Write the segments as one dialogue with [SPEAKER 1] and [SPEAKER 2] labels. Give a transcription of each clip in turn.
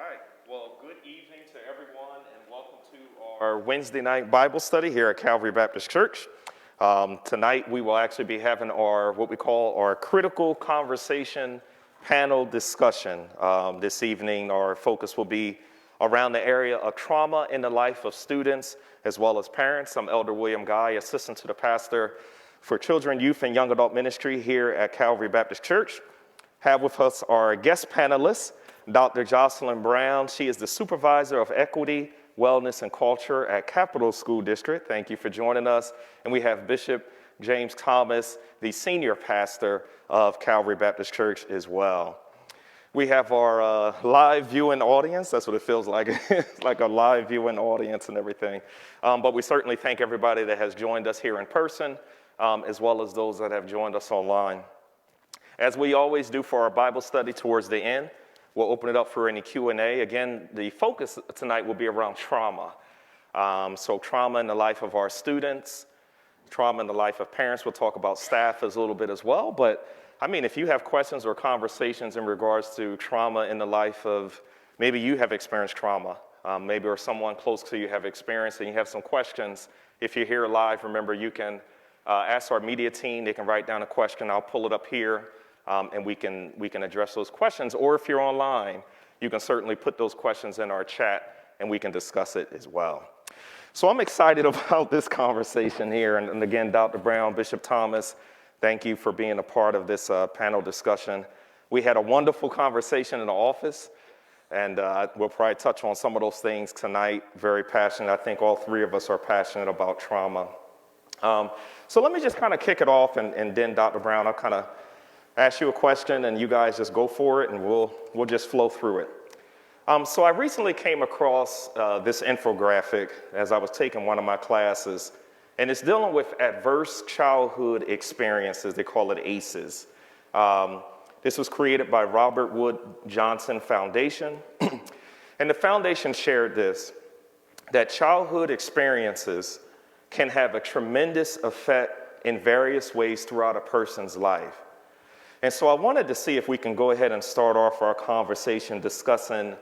[SPEAKER 1] right. Well, good evening to everyone, and welcome to our Wednesday night Bible study here at Calvary Baptist Church. Tonight, we will actually be having what we call our critical conversation panel discussion. This evening, our focus will be around the area of trauma in the life of students as well as parents. I'm Elder William Guy, assistant to the pastor for Children, Youth, and Young Adult Ministry here at Calvary Baptist Church. Have with us our guest panelists, Dr. Jocelyn Brown. She is the Supervisor of Equity, Wellness, and Culture at Capital School District. Thank you for joining us. And we have Bishop James Thomas, the Senior Pastor of Calvary Baptist Church as well. We have our live viewing audience. That's what it feels like. It's like a live viewing audience and everything. But we certainly thank everybody that has joined us here in person, as well as those that have joined us online. As we always do for our Bible study towards the end, we'll open it up for any Q&A. Again, the focus tonight will be around trauma. So trauma in the life of our students, trauma in the life of parents. We'll talk about staff as a little bit as well. But, I mean, if you have questions or conversations in regards to trauma in the life of, maybe you have experienced trauma, maybe or someone close to you have experienced, and you have some questions, if you're here live, remember you can ask our media team. They can write down a question. I'll pull it up here. And we can address those questions. Or if you're online, you can certainly put those questions in our chat, and we can discuss it as well. So I'm excited about this conversation here. And again, Dr. Brown, Bishop Thomas, thank you for being a part of this panel discussion. We had a wonderful conversation in the office, and we'll probably touch on some of those things tonight. Very passionate. I think all three of us are passionate about trauma. So let me just kind of kick it off, and then Dr. Brown, I'll kind of ask you a question, and you guys just go for it, and we'll just flow through it. So I recently came across this infographic as I was taking one of my classes, and it's dealing with adverse childhood experiences. They call it ACEs. This was created by Robert Wood Johnson Foundation, and the foundation shared this, that childhood experiences can have a tremendous effect in various ways throughout a person's life. And so I wanted to see if we can go ahead and start off our conversation discussing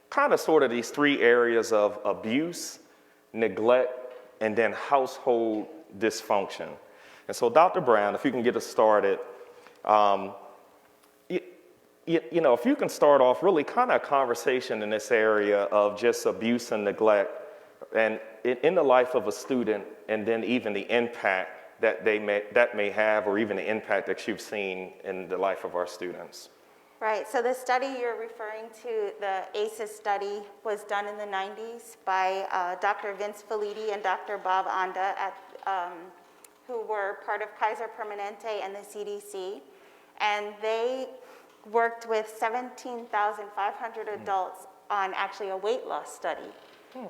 [SPEAKER 1] kind of sort of these three areas of abuse, neglect, and then household dysfunction. And so Dr. Brown, if you can get us started, you know, if you can start off really kind of a conversation in this area of just abuse and neglect and in the life of a student, and then even the impact that may have, or even the impact that you've seen in the life of our students.
[SPEAKER 2] Right, so the study you're referring to, the ACEs study, was done in the 90s by Dr. Vince Felitti and Dr. Bob Anda, who were part of Kaiser Permanente and the CDC. And they worked with 17,500 adults on actually a weight loss study.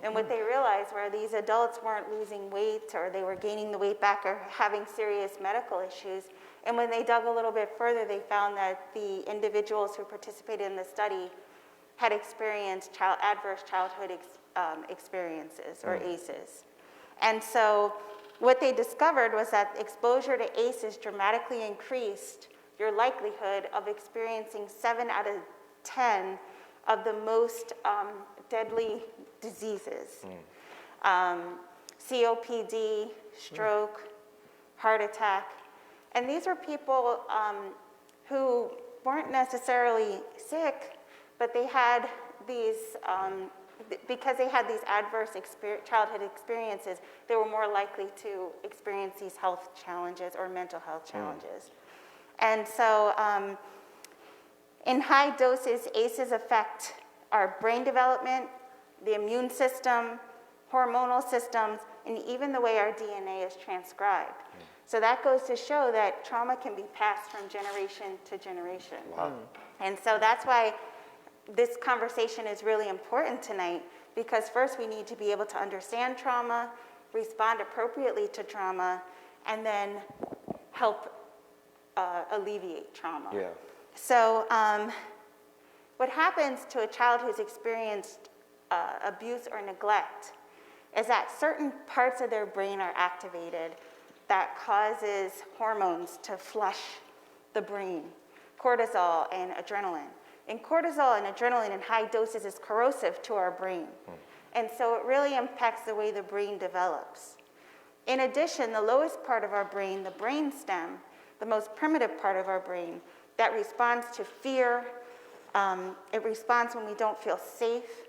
[SPEAKER 2] And what they realized were these adults weren't losing weight, or they were gaining the weight back, or having serious medical issues. And when they dug a little bit further, they found that the individuals who participated in the study had experienced adverse childhood experiences, or ACEs. And so what they discovered was that exposure to ACEs dramatically increased your likelihood of experiencing 7 out of 10 of the most deadly diseases. COPD, stroke, heart attack. And these were people who weren't necessarily sick, but they had these, because they had these adverse childhood experiences, they were more likely to experience these health challenges or mental health challenges. And so in high doses, ACEs affect our brain development, the immune system, hormonal systems, and even the way our DNA is transcribed. So that goes to show that trauma can be passed from generation to generation. Wow. And so that's why this conversation is really important tonight, because first we need to be able to understand trauma, respond appropriately to trauma, and then help alleviate trauma. Yeah. So what happens to a child who's experienced abuse or neglect is that certain parts of their brain are activated that causes hormones to flush the brain, cortisol and adrenaline. And cortisol and adrenaline in high doses is corrosive to our brain. And so it really impacts the way the brain develops. In addition, the lowest part of our brain, the brain stem, the most primitive part of our brain, that responds to fear, it responds when we don't feel safe.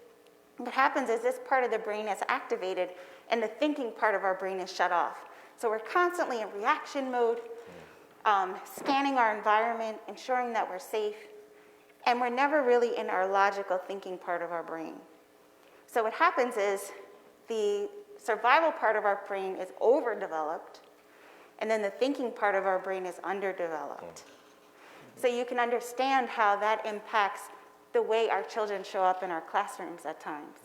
[SPEAKER 2] What happens is this part of the brain is activated and the thinking part of our brain is shut off. So we're constantly in reaction mode, scanning our environment, ensuring that we're safe, and we're never really in our logical thinking part of our brain. So what happens is the survival part of our brain is overdeveloped, and then the thinking part of our brain is underdeveloped. So you can understand how that impacts the way our children show up in our classrooms at times.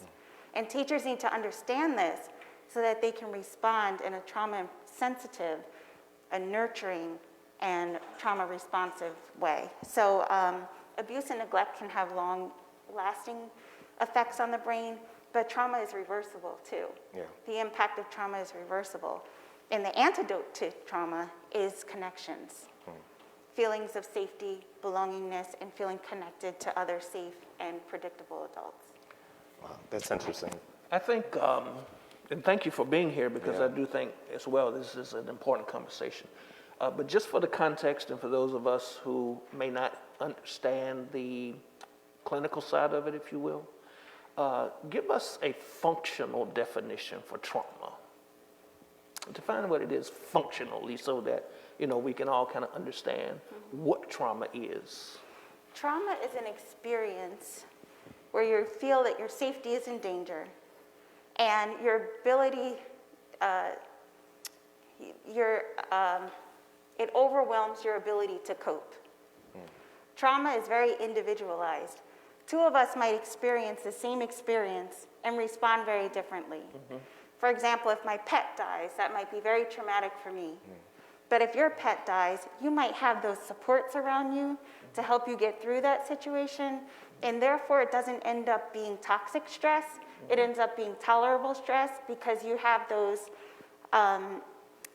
[SPEAKER 2] And teachers need to understand this so that they can respond in a trauma-sensitive, a nurturing, and trauma-responsive way. So abuse and neglect can have long-lasting effects on the brain, but trauma is reversible too.
[SPEAKER 1] Yeah.
[SPEAKER 2] The impact of trauma is reversible. And the antidote to trauma is connections. Feelings of safety, belongingness, and feeling connected to other safe and predictable adults.
[SPEAKER 1] Wow, that's interesting.
[SPEAKER 3] I think, and thank you for being here, because
[SPEAKER 1] Yeah.
[SPEAKER 3] I do think as well this is an important conversation. But just for the context and for those of us who may not understand the clinical side of it, if you will, give us a functional definition for trauma. Define what it is functionally so that we can all kind of understand what trauma is.
[SPEAKER 2] Trauma is an experience where you feel that your safety is in danger and your ability, it overwhelms your ability to cope. Trauma is very individualized. Two of us might experience the same experience and respond very differently. For example, if my pet dies, that might be very traumatic for me. But if your pet dies, you might have those supports around you to help you get through that situation, and therefore it doesn't end up being toxic stress. It ends up being tolerable stress because you have those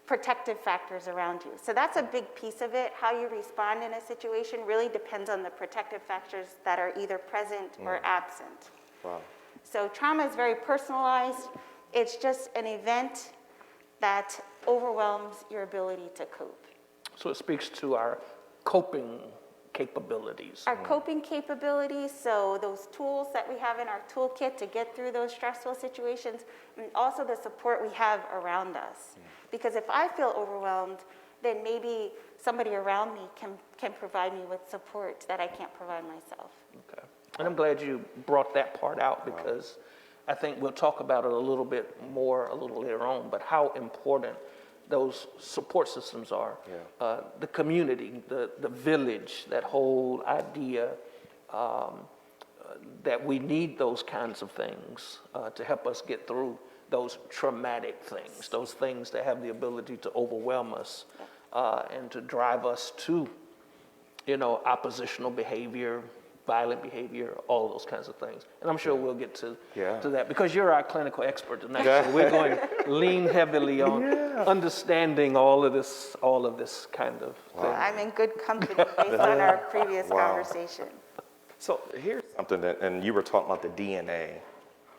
[SPEAKER 2] protective factors around you. So that's a big piece of it. How you respond in a situation really depends on the protective factors that are either present or absent.
[SPEAKER 1] Wow.
[SPEAKER 2] So trauma is very personalized. It's just an event that overwhelms your ability to cope.
[SPEAKER 3] So it speaks to our coping capabilities.
[SPEAKER 2] Our coping capabilities, so those tools that we have in our toolkit to get through those stressful situations, and also the support we have around us. Because if I feel overwhelmed, then maybe somebody around me can provide me with support that I can't provide myself.
[SPEAKER 3] Okay. And I'm glad you brought that part out, because I think we'll talk about it a little bit more a little later on, but how important those support systems are. The community, the village, that whole idea that we need those kinds of things to help us get through those traumatic things, those things that have the ability to overwhelm us and to drive us to, oppositional behavior, violent behavior, all those kinds of things. And I'm sure we'll get to that, because you're our clinical expert tonight. So we're going to lean heavily on understanding all of this kind of thing.
[SPEAKER 2] I'm in good company based on our previous conversation.
[SPEAKER 1] So here's something and you were talking about the DNA,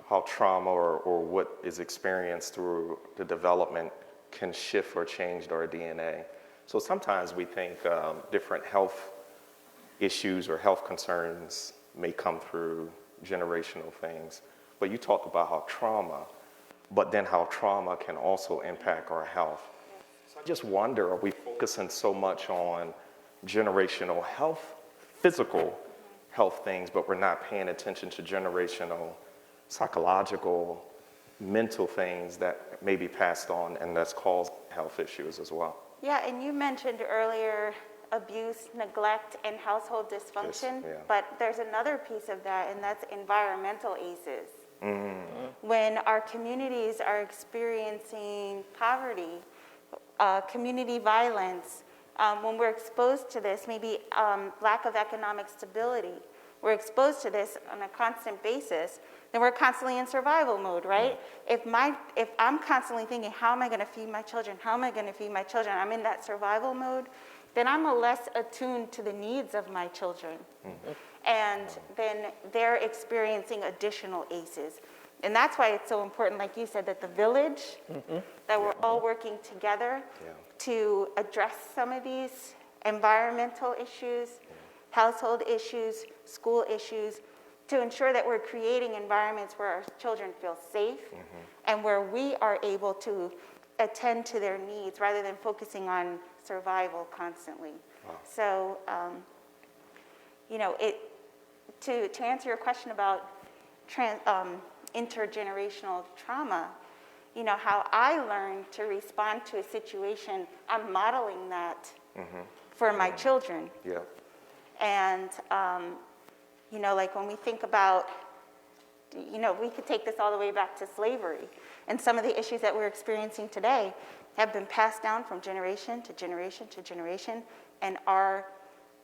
[SPEAKER 1] how trauma or what is experienced through the development can shift or change our DNA. So sometimes we think different health issues or health concerns may come through generational things, but you talked about how trauma can also impact our health. So I just wonder, are we focusing so much on generational health, physical health things, but we're not paying attention to generational psychological, mental things that may be passed on and that's caused health issues as well?
[SPEAKER 2] Yeah, and you mentioned earlier abuse, neglect, and household dysfunction, but there's another piece of that, and that's environmental ACEs. When our communities are experiencing poverty, community violence, when we're exposed to this, maybe lack of economic stability, we're exposed to this on a constant basis, then we're constantly in survival mode, right? If I'm constantly thinking, how am I gonna feed my children? How am I gonna feed my children? I'm in that survival mode, then I'm less attuned to the needs of my children. And then they're experiencing additional ACEs. And that's why it's so important, like you said, that the village, that we're all working together to address some of these environmental issues, household issues, school issues, to ensure that we're creating environments where our children feel safe and where we are able to attend to their needs rather than focusing on survival constantly. So, you know, to answer your question about intergenerational trauma, you know, how I learned to respond to a situation, I'm modeling that for my children.
[SPEAKER 1] Yeah.
[SPEAKER 2] And, you know, like when we think about, you know, we could take this all the way back to slavery. And some of the issues that we're experiencing today have been passed down from generation to generation to generation and are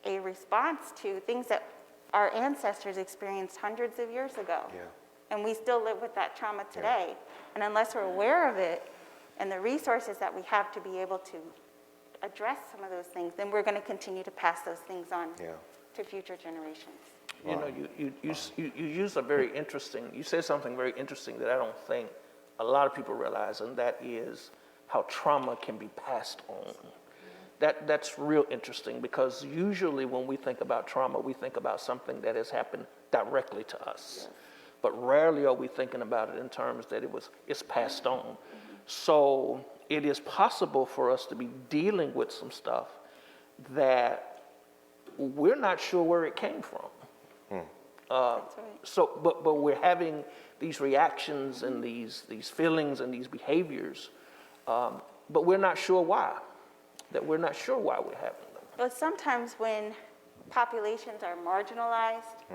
[SPEAKER 2] a response to things that our ancestors experienced hundreds of years ago.
[SPEAKER 1] Yeah.
[SPEAKER 2] And we still live with that trauma today. And unless we're aware of it and the resources that we have to be able to address some of those things, then we're going to continue to pass those things on to future generations.
[SPEAKER 3] You know, you use a very interesting, you said something very interesting that I don't think a lot of people realize, and that is how trauma can be passed on. That's real interesting, because usually when we think about trauma, we think about something that has happened directly to us. But rarely are we thinking about it in terms that it's passed on. So it is possible for us to be dealing with some stuff that we're not sure where it came from.
[SPEAKER 2] That's right.
[SPEAKER 3] So, but we're having these reactions and these feelings and these behaviors, but we're not sure why. That we're not sure why we're having them.
[SPEAKER 2] Well, sometimes when populations are marginalized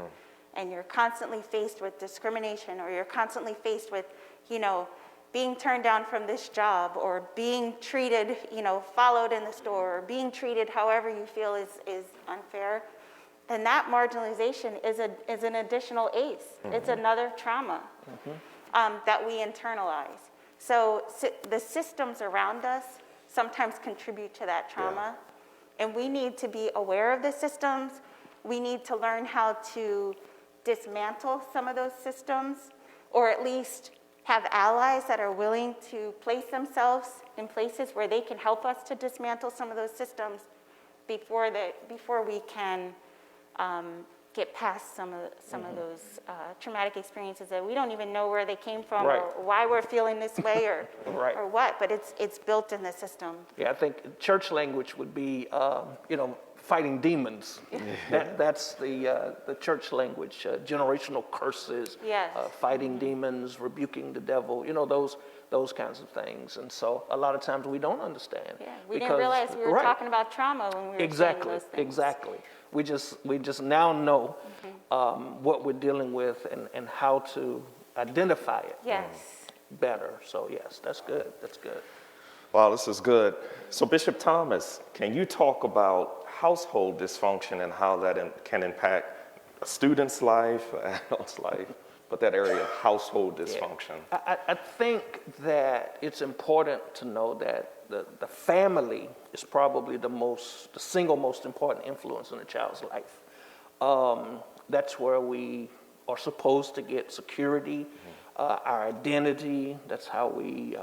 [SPEAKER 2] and you're constantly faced with discrimination, or you're constantly faced with, you know, being turned down from this job, or being treated, you know, followed in the store, or being treated however you feel is unfair, then that marginalization is an additional ACE. It's another trauma that we internalize. So the systems around us sometimes contribute to that trauma. And we need to be aware of the systems. We need to learn how to dismantle some of those systems, or at least have allies that are willing to place themselves in places where they can help us to dismantle some of those systems before we can get past some of those traumatic experiences that we don't even know where they came from, or why we're feeling this way, or or what. But it's built in the system.
[SPEAKER 3] Yeah, I think church language would be, you know, fighting demons. That's the church language. Generational curses, fighting demons, rebuking the devil. You know, those kinds of things. And so a lot of times we don't understand.
[SPEAKER 2] Yeah, we didn't realize we were talking about trauma when we were saying those things.
[SPEAKER 3] Exactly. We just now know what we're dealing with and how to identify it better. So yes, that's good. That's good.
[SPEAKER 1] Wow, this is good. So Bishop Thomas, can you talk about household dysfunction and how that can impact a student's life, an adult's life, but that area of household dysfunction?
[SPEAKER 3] I think that it's important to know that the family is probably the single most important influence in a child's life. That's where we are supposed to get security, our identity. That's how we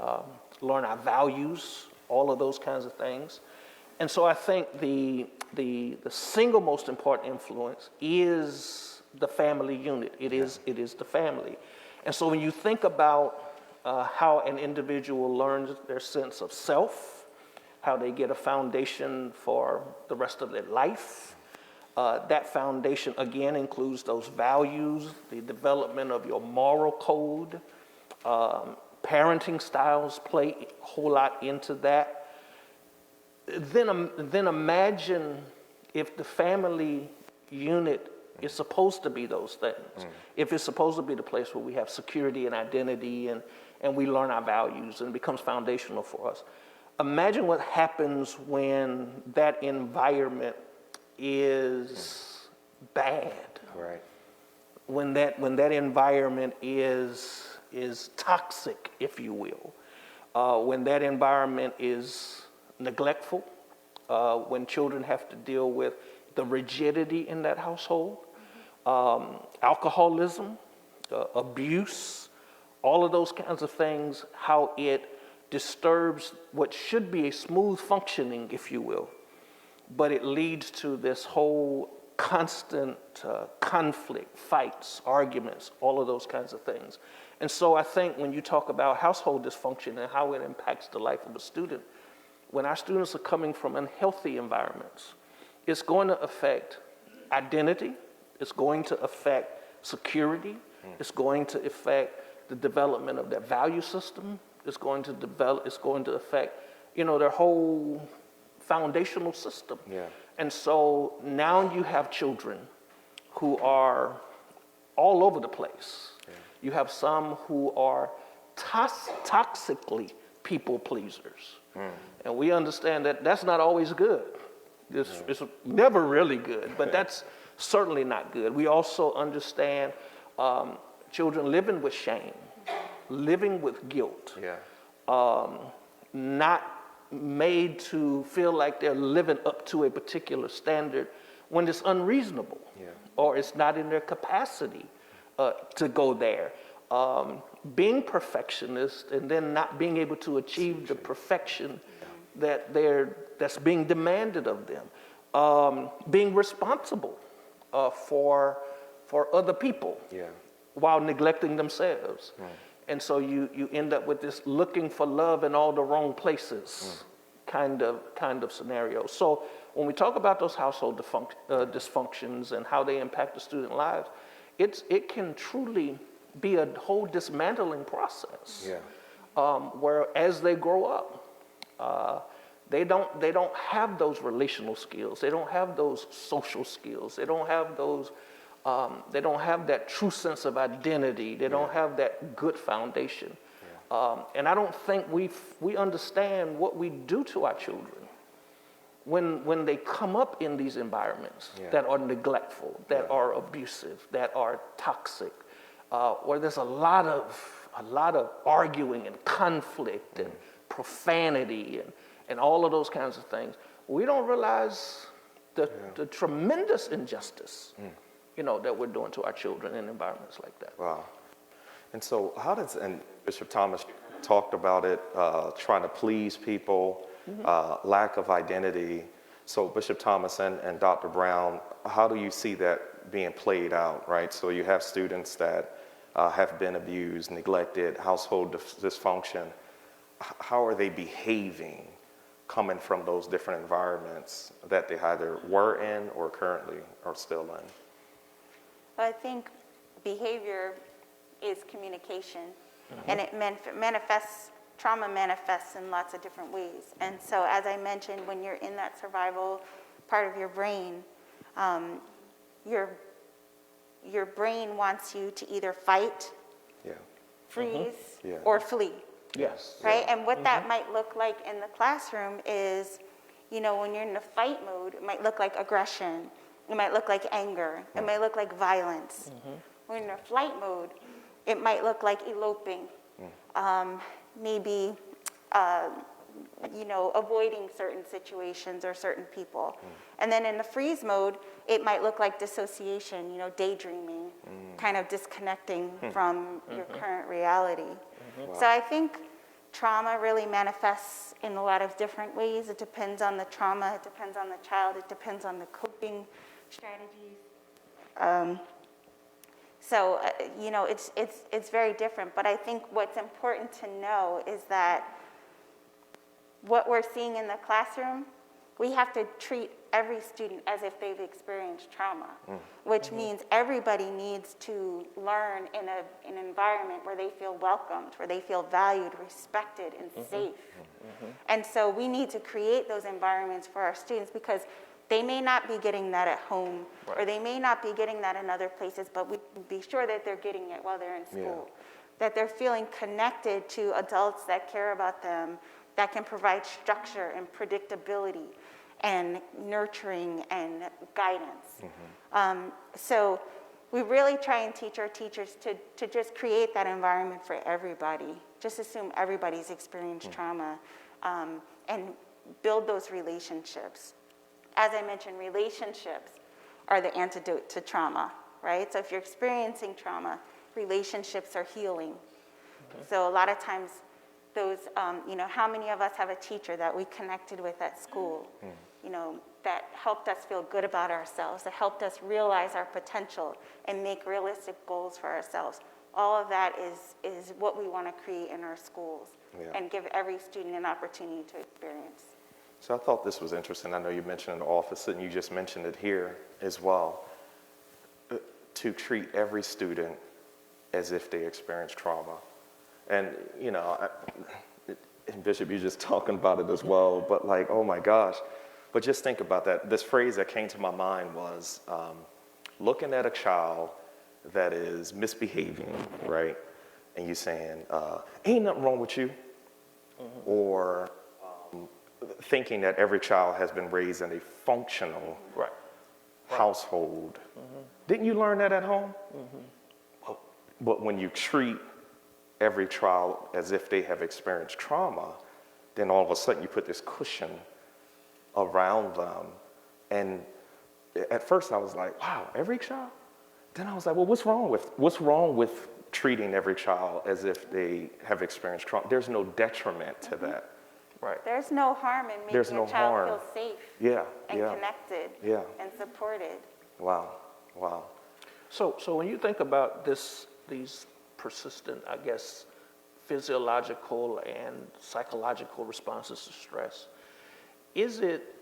[SPEAKER 3] learn our values, all of those kinds of things. And so I think the single most important influence is the family unit. It is the family. And so when you think about how an individual learns their sense of self, how they get a foundation for the rest of their life, that foundation again includes those values, the development of your moral code. Parenting styles play a whole lot into that. Then imagine if the family unit is supposed to be those things. If it's supposed to be the place where we have security and identity and we learn our values and it becomes foundational for us. Imagine what happens when that environment is bad.
[SPEAKER 1] Right.
[SPEAKER 3] When that environment is toxic, if you will. When that environment is neglectful, when children have to deal with the rigidity in that household, alcoholism, abuse, all of those kinds of things, how it disturbs what should be a smooth functioning, if you will, but it leads to this whole constant conflict, fights, arguments, all of those kinds of things. And so I think when you talk about household dysfunction and how it impacts the life of a student, when our students are coming from unhealthy environments, it's going to affect identity, it's going to affect security, it's going to affect the development of their value system, it's going to affect, their whole foundational system.
[SPEAKER 1] Yeah.
[SPEAKER 3] And so now you have children who are all over the place. Yeah. You have some who are toxically people pleasers. And we understand that that's not always good. It's never really good, but that's certainly not good. We also understand children living with shame, living with guilt, not made to feel like they're living up to a particular standard when it's unreasonable, or it's not in their capacity to go there. Being perfectionist and then not being able to achieve the perfection that's being demanded of them. Being responsible for other people while neglecting themselves. And so you end up with this looking for love in all the wrong places kind of scenario. So when we talk about those household dysfunctions and how they impact the student lives, it can truly be a whole dismantling process. Where as they grow up, they don't have those relational skills. They don't have those social skills. They don't have those. They don't have that true sense of identity. They don't have that good foundation. And I don't think we understand what we do to our children when they come up in these environments that are neglectful, that are abusive, that are toxic, where there's a lot of arguing and conflict and profanity and all of those kinds of things. We don't realize the tremendous injustice that we're doing to our children in environments like that.
[SPEAKER 1] Wow. And so and Bishop Thomas talked about it, trying to please people, lack of identity. So Bishop Thomas and Dr. Brown, how do you see that being played out, right? So you have students that have been abused, neglected, household dysfunction. How are they behaving coming from those different environments that they either were in or currently are still in?
[SPEAKER 2] I think behavior is communication, and it trauma manifests in lots of different ways. And so, as I mentioned, when you're in that survival part of your brain, your brain wants you to either fight, freeze, or flee.
[SPEAKER 3] Yes.
[SPEAKER 2] Right? And what that might look like in the classroom is, when you're in the fight mode, it might look like aggression. It might look like anger. It might look like violence. When you're in flight mode, it might look like eloping. Maybe, avoiding certain situations or certain people. And then in the freeze mode, it might look like dissociation, daydreaming, kind of disconnecting from your current reality.
[SPEAKER 1] Wow.
[SPEAKER 2] So I think trauma really manifests in a lot of different ways. It depends on the trauma, it depends on the child, it depends on the coping strategies. So it's very different. But I think what's important to know is that what we're seeing in the classroom, we have to treat every student as if they've experienced trauma, which means everybody needs to learn in an environment where they feel welcomed, where they feel valued, respected, and safe. And so we need to create those environments for our students because they may not be getting that at home, or they may not be getting that in other places, but we can be sure that they're getting it while they're in school, that they're feeling connected to adults that care about them, that can provide structure and predictability and nurturing and guidance. So we really try and teach our teachers to just create that environment for everybody. Just assume everybody's experienced trauma and build those relationships. As I mentioned, relationships are the antidote to trauma. right? So if you're experiencing trauma, relationships are healing. So a lot of times those, how many of us have a teacher that we connected with at school, that helped us feel good about ourselves, that helped us realize our potential and make realistic goals for ourselves. All of that is what we want to create in our schools and give every student an opportunity to experience.
[SPEAKER 1] So I thought this was interesting. I know you mentioned in the office, and you just mentioned it here as well, to treat every student as if they experience trauma. And, and Bishop, you're just talking about it as well, but like, oh my gosh. But just think about that. This phrase that came to my mind was looking at a child that is misbehaving, right? And you saying, ain't nothing wrong with you. Or thinking that every child has been raised in a functional household. Didn't you learn that at home? But when you treat every child as if they have experienced trauma, then all of a sudden you put this cushion around them. And at first I was like, wow, every child? Then I was like, well, what's wrong with treating every child as if they have experienced trauma? There's no detriment to that. Right.
[SPEAKER 2] There's no harm in making a child feel safe and connected and supported.
[SPEAKER 1] Wow.
[SPEAKER 3] So when you think about these persistent, I guess, physiological and psychological responses to stress, is it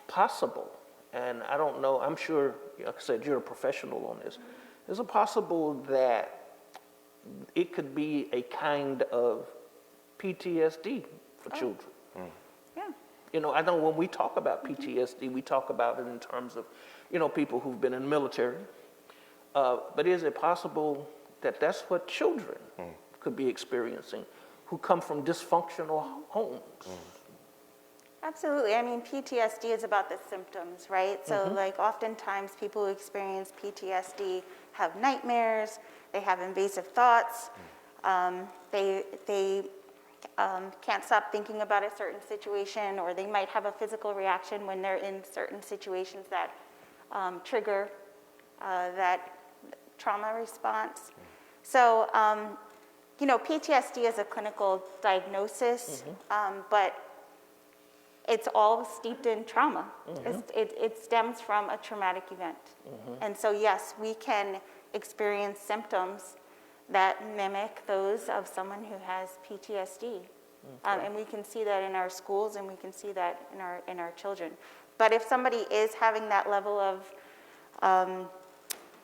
[SPEAKER 3] possible, and I don't know, I'm sure, like I said, you're a professional on this, is it possible that it could be a kind of PTSD for children?
[SPEAKER 2] Yeah.
[SPEAKER 3] I know when we talk about PTSD, we talk about it in terms of, people who've been in the military. But is it possible that that's what children could be experiencing who come from dysfunctional homes?
[SPEAKER 2] Absolutely. I mean, PTSD is about the symptoms, right? So like oftentimes people who experience PTSD have nightmares, they have invasive thoughts, they can't stop thinking about a certain situation, or they might have a physical reaction when they're in certain situations that trigger that trauma response. So, PTSD is a clinical diagnosis, but it's all steeped in trauma. It stems from a traumatic event. And so, yes, we can experience symptoms that mimic those of someone who has PTSD. And we can see that in our schools, and we can see that in our children. But if somebody is having that level of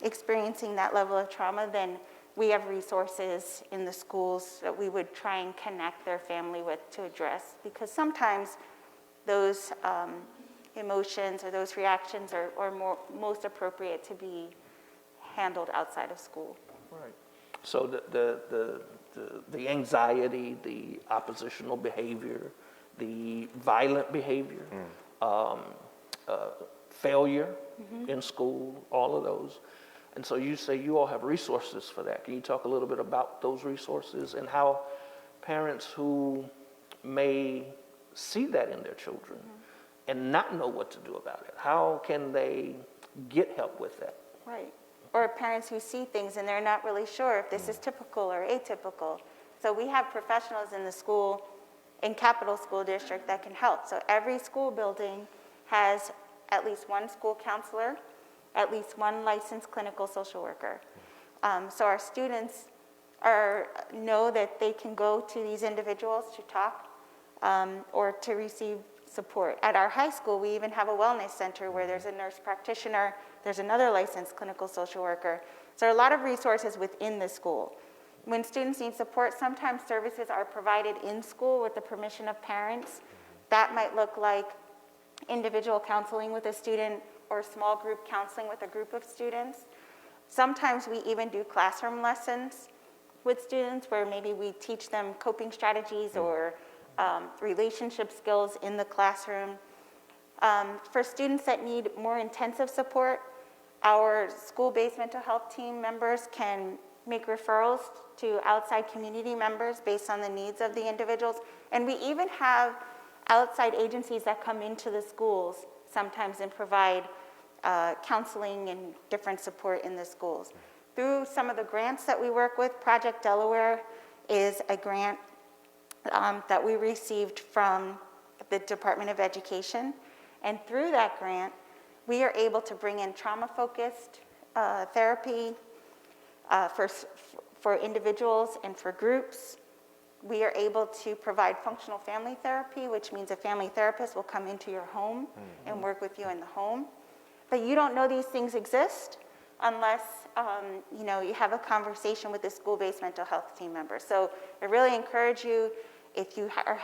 [SPEAKER 2] experiencing that level of trauma, then we have resources in the schools that we would try and connect their family with to address, because sometimes those emotions or those reactions are most appropriate to be handled outside of school.
[SPEAKER 3] Right. So the anxiety, the oppositional behavior, the violent behavior, failure in school, all of those. And so you say you all have resources for that. Can you talk a little bit about those resources and how parents who may see that in their children and not know what to do about it, how can they get help with that?
[SPEAKER 2] Right. Or parents who see things and they're not really sure if this is typical or atypical. So we have professionals in the school, in Capital School District, that can help. So every school building has at least one school counselor, at least one licensed clinical social worker. So our students know that they can go to these individuals to talk or to receive support. At our high school, we even have a wellness center where there's a nurse practitioner, there's another licensed clinical social worker. So there are a lot of resources within the school. When students need support, sometimes services are provided in school with the permission of parents. That might look like individual counseling with a student or small group counseling with a group of students. Sometimes we even do classroom lessons with students where maybe we teach them coping strategies or relationship skills in the classroom. For students that need more intensive support, our school-based mental health team members can make referrals to outside community members based on the needs of the individuals. And we even have outside agencies that come into the schools sometimes and provide counseling and different support in the schools. Through some of the grants that we work with, Project Delaware is a grant that we received from the Department of Education. And through that grant, we are able to bring in trauma-focused therapy for individuals and for groups. We are able to provide functional family therapy, which means a family therapist will come into your home and work with you in the home. But you don't know these things exist unless you have a conversation with a school-based mental health team member. So I really encourage you, if you are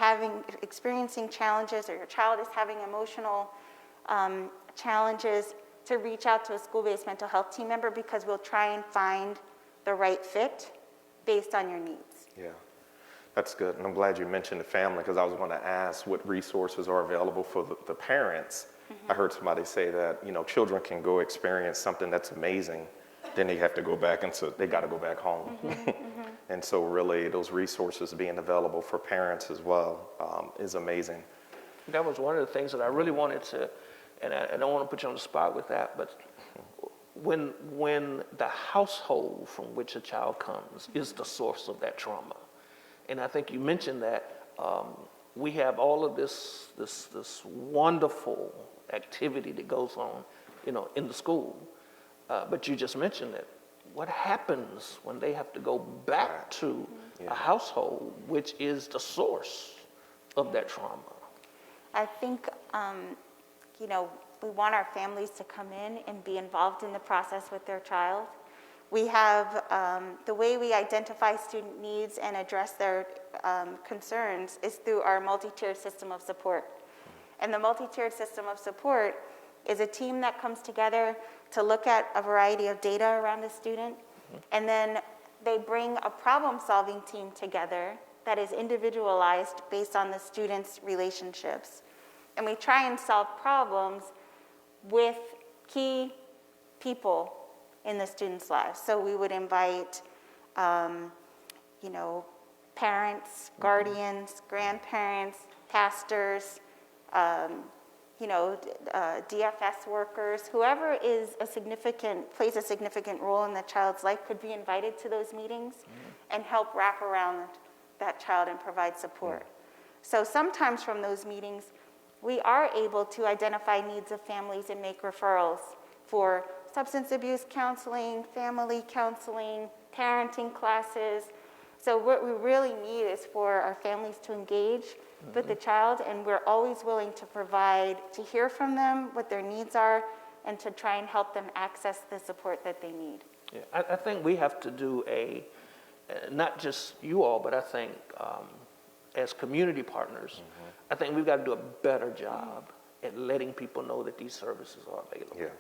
[SPEAKER 2] experiencing challenges or your child is having emotional challenges, to reach out to a school-based mental health team member, because we'll try and find the right fit based on your needs.
[SPEAKER 1] Yeah, that's good. And I'm glad you mentioned the family, because I was going to ask what resources are available for the parents. I heard somebody say that, children can go experience something that's amazing, then they have to go back, and so they got to go back home. And so really those resources being available for parents as well is amazing.
[SPEAKER 3] That was one of the things that I really wanted to, and I don't want to put you on the spot with that, but when the household from which a child comes is the source of that trauma, and I think you mentioned that we have all of this wonderful activity that goes on, in the school, but you just mentioned it. What happens when they have to go back to a household which is the source of that trauma?
[SPEAKER 2] I think, we want our families to come in and be involved in the process with their child. We have, the way we identify student needs and address their concerns is through our multi-tiered system of support. And the multi-tiered system of support is a team that comes together to look at a variety of data around a student, and then they bring a problem-solving team together that is individualized based on the student's relationships. And we try and solve problems with key people in the students' lives. So we would invite, parents, guardians, grandparents, pastors, DFS workers, whoever plays a significant role in the child's life could be invited to those meetings and help wrap around that child and provide support. So sometimes from those meetings, we are able to identify needs of families and make referrals for substance abuse counseling, family counseling, parenting classes. So what we really need is for our families to engage with the child, and we're always willing to hear from them what their needs are, and to try and help them access the support that they need.
[SPEAKER 3] Yeah, I think we have to do not just you all, but I think as community partners, I think we've got to do a better job at letting people know that these services are available.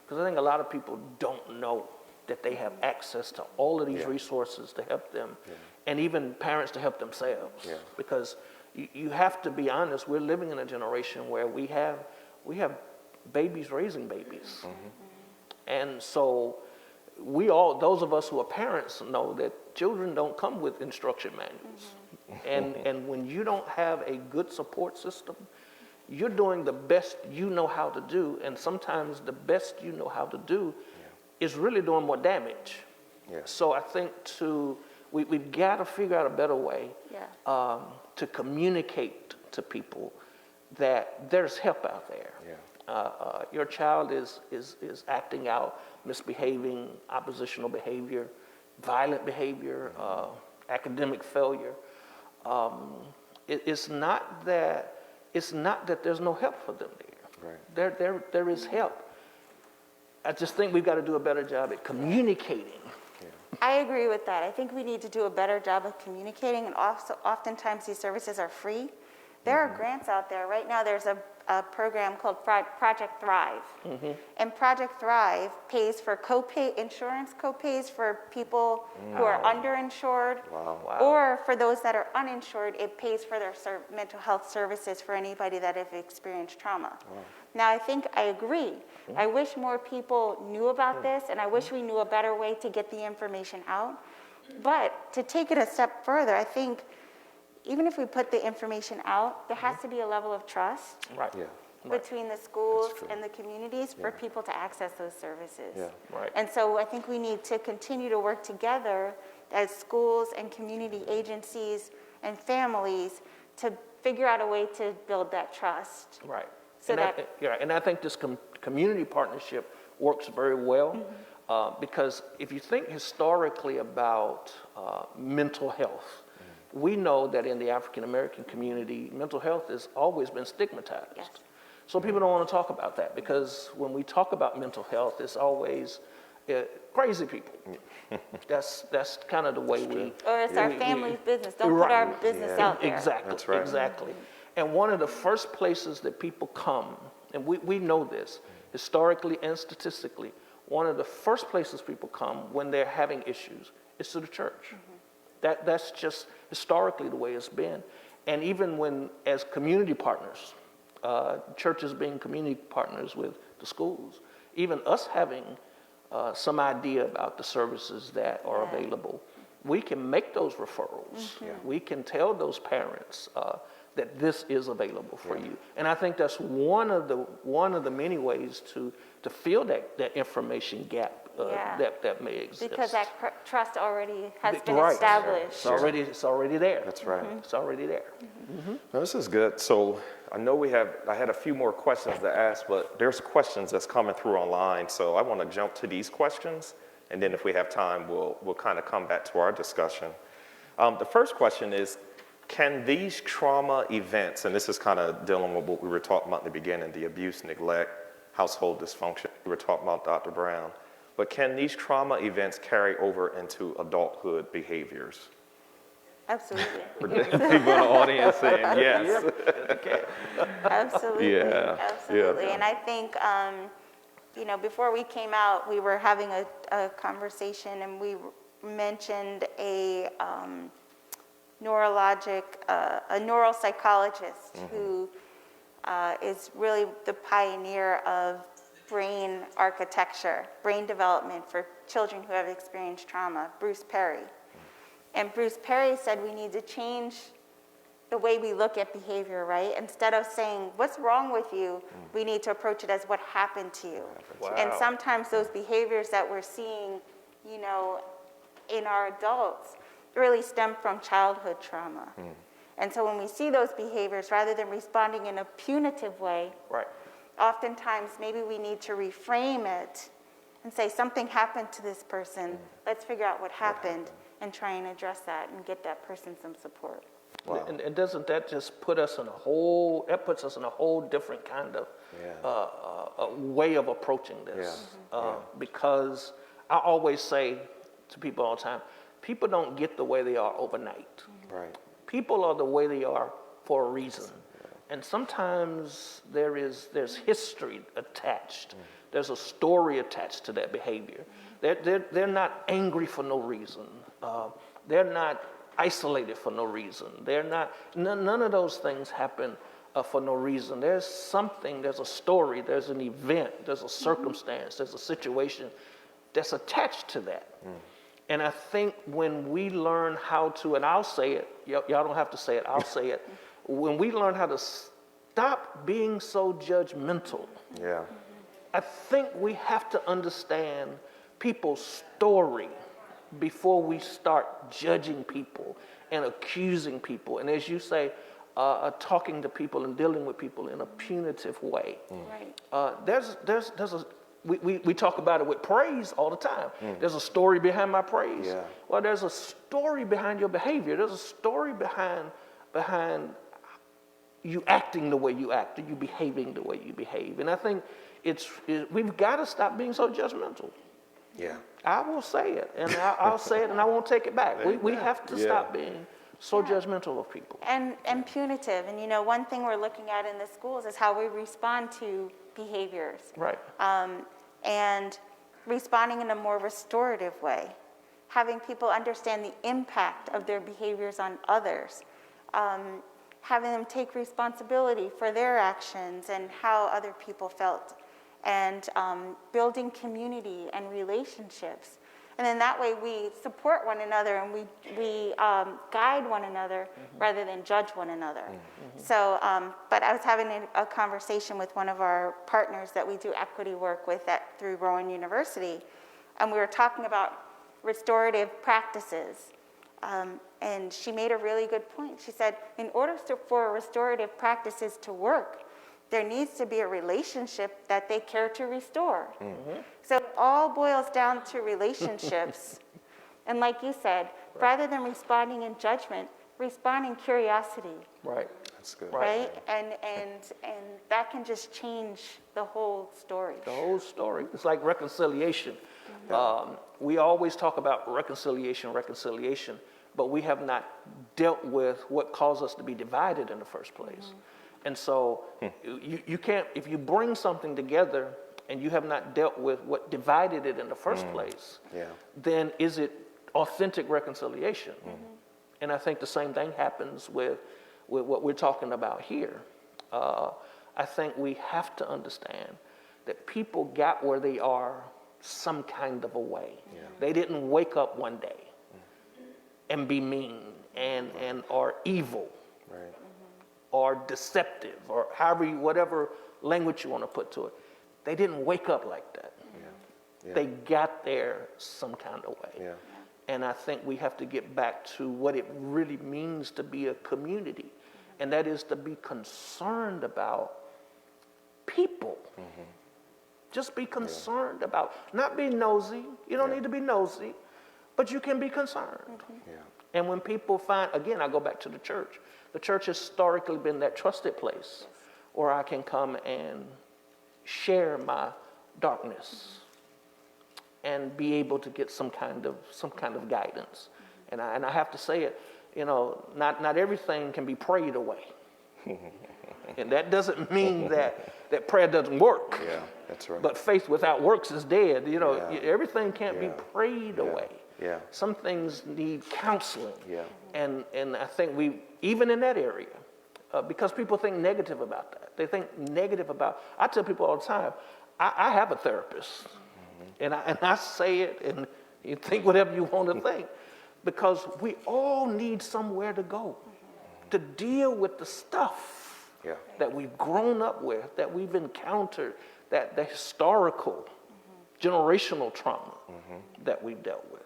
[SPEAKER 3] Because I think a lot of people don't know that they have access to all of these resources to help them, and even parents to help themselves. Because you have to be honest, we're living in a generation where we have babies raising babies. And so those of us who are parents know that children don't come with instruction manuals. And when you don't have a good support system, you're doing the best you know how to do, and sometimes the best you know how to do is really doing more damage. So I think we've got to figure out a better way to communicate to people that there's help out there. Your child is acting out, misbehaving, oppositional behavior, violent behavior, academic failure. It's not that there's no help for them there. There is help. I just think we've got to do a better job at communicating.
[SPEAKER 2] I agree with that. I think we need to do a better job of communicating, and also oftentimes these services are free. There are grants out there. Right now there's a program called Project Thrive. And Project Thrive pays for insurance co-pays for people who are underinsured, or for those that are uninsured, it pays for their mental health services for anybody that have experienced trauma. Now, I agree. I wish more people knew about this, and I wish we knew a better way to get the information out. But to take it a step further, I think even if we put the information out, there has to be a level of trust. between the schools and the communities for people to access those services.
[SPEAKER 1] Yeah.
[SPEAKER 3] Right.
[SPEAKER 2] And so I think we need to continue to work together as schools and community agencies and families to figure out a way to build that trust.
[SPEAKER 3] Right.
[SPEAKER 2] So
[SPEAKER 3] And I think this community partnership works very well because if you think historically about mental health, we know that in the African American community, mental health has always been stigmatized.
[SPEAKER 2] Yes.
[SPEAKER 3] So people don't want to talk about that because when we talk about mental health, it's always crazy people. That's kind of the way we.
[SPEAKER 2] Or it's our family's business. Don't put our business out there.
[SPEAKER 3] Exactly.
[SPEAKER 1] That's right.
[SPEAKER 3] Exactly. And one of the first places that people come, and we know this historically and statistically, one of the first places people come when they're having issues is to the church. That's just historically the way it's been. And even when, as community partners, churches being community partners with the schools, even us having some idea about the services that are available, we can make those referrals. We can tell those parents that this is available for you. And I think that's one of the many ways to fill that information gap that may exist.
[SPEAKER 2] Because that trust already has been
[SPEAKER 3] Right.
[SPEAKER 2] established.
[SPEAKER 3] It's already there.
[SPEAKER 1] That's right.
[SPEAKER 3] It's already there.
[SPEAKER 1] No, this is good. So I know I had a few more questions to ask, but there's questions that's coming through online. So I want to jump to these questions. And then if we have time, we'll kind of come back to our discussion. The first question is, can these trauma events, and this is kind of dealing with what we were talking about in the beginning, the abuse, neglect, household dysfunction, we were talking about Dr. Brown, but can these trauma events carry over into adulthood behaviors?
[SPEAKER 2] Absolutely.
[SPEAKER 1] People in the audience saying yes.
[SPEAKER 2] Absolutely.
[SPEAKER 1] Yeah.
[SPEAKER 2] Absolutely.
[SPEAKER 1] Yeah.
[SPEAKER 2] And I think, before we came out, we were having a conversation and we mentioned a neuropsychologist who is really the pioneer of brain architecture, brain development for children who have experienced trauma, Bruce Perry. And Bruce Perry said we need to change the way we look at behavior, right? Instead of saying, what's wrong with you, we need to approach it as what happened to you.
[SPEAKER 3] Wow.
[SPEAKER 2] And sometimes those behaviors that we're seeing, in our adults really stem from childhood trauma. And so when we see those behaviors, rather than responding in a punitive way,
[SPEAKER 3] Right.
[SPEAKER 2] oftentimes maybe we need to reframe it and say something happened to this person. Let's figure out what happened and try and address that and get that person some support.
[SPEAKER 1] Wow.
[SPEAKER 3] And doesn't that just put us in puts us in a whole different kind of way of approaching this? Because I always say to people all the time, people don't get the way they are overnight.
[SPEAKER 1] Right.
[SPEAKER 3] People are the way they are for a reason. And sometimes there's history attached. There's a story attached to that behavior. They're not angry for no reason. They're not isolated for no reason. None of those things happen for no reason. There's something, there's a story, there's an event, there's a circumstance, there's a situation that's attached to that. And I think when we learn how to, and I'll say it, y'all don't have to say it, I'll say it. When we learn how to stop being so judgmental, I think we have to understand people's story before we start judging people and accusing people. And as you say, talking to people and dealing with people in a punitive way.
[SPEAKER 2] Right.
[SPEAKER 3] We talk about it with praise all the time. There's a story behind my praise. Well, there's a story behind your behavior. There's a story behind you acting the way you act, or you behaving the way you behave. And I think we've got to stop being so judgmental. I will say it, and I'll say it, and I won't take it back. We have to stop being so judgmental of people.
[SPEAKER 2] And punitive. And one thing we're looking at in the schools is how we respond to behaviors.
[SPEAKER 3] Right.
[SPEAKER 2] And responding in a more restorative way. Having people understand the impact of their behaviors on others. Having them take responsibility for their actions and how other people felt. And building community and relationships. And then that way we support one another and we guide one another rather than judge one another. So, but I was having a conversation with one of our partners that we do equity work with through Rowan University, and we were talking about restorative practices. And she made a really good point. She said, in order for restorative practices to work, there needs to be a relationship that they care to restore. So it all boils down to relationships. And like you said, rather than responding in judgment, respond in curiosity.
[SPEAKER 3] Right.
[SPEAKER 1] That's good.
[SPEAKER 2] Right? And that can just change the whole story.
[SPEAKER 3] The whole story. It's like reconciliation. We always talk about reconciliation, but we have not dealt with what caused us to be divided in the first place. And so you can't, if you bring something together and you have not dealt with what divided it in the first place, then is it authentic reconciliation? And I think the same thing happens with what we're talking about here. I think we have to understand that people got where they are some kind of a way. They didn't wake up one day and be mean and or evil. Or deceptive, or whatever language you want to put to it. They didn't wake up like that. They got there some kind of way. And I think we have to get back to what it really means to be a community, and that is to be concerned about people. Just be concerned about, not be nosy. You don't need to be nosy, but you can be concerned. And when people find, again, I go back to the church. The church has historically been that trusted place where I can come and share my darkness and be able to get some kind of guidance. And I have to say it, not everything can be prayed away. And that doesn't mean that prayer doesn't work.
[SPEAKER 1] That's right.
[SPEAKER 3] But faith without works is dead. Everything can't be prayed away. Some things need counseling. And I think even in that area, because people think negative about that. They think negative about, I tell people all the time, I have a therapist. And I say it, and you think whatever you want to think. Because we all need somewhere to go to deal with the stuff that we've grown up with, that we've encountered, that the historical, generational trauma that we've dealt with.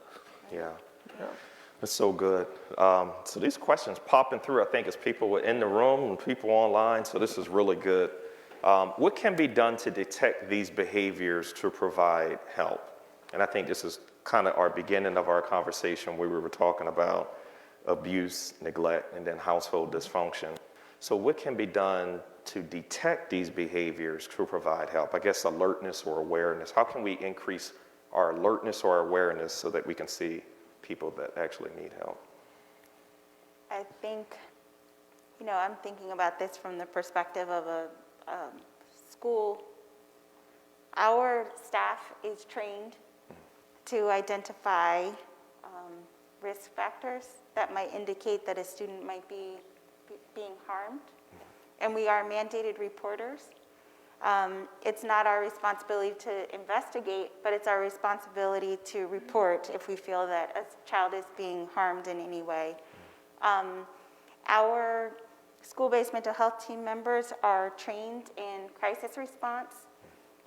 [SPEAKER 1] That's so good. So these questions popping through, I think, as people were in the room and people online, so this is really good. What can be done to detect these behaviors to provide help? And I think this is kind of our beginning of our conversation where we were talking about abuse, neglect, and then household dysfunction. So what can be done to detect these behaviors to provide help? I guess alertness or awareness. How can we increase our alertness or awareness so that we can see people that actually need help?
[SPEAKER 2] I think, I'm thinking about this from the perspective of a school. Our staff is trained to identify risk factors that might indicate that a student might be being harmed. And we are mandated reporters. It's not our responsibility to investigate, but it's our responsibility to report if we feel that a child is being harmed in any way. Our school-based mental health team members are trained in crisis response,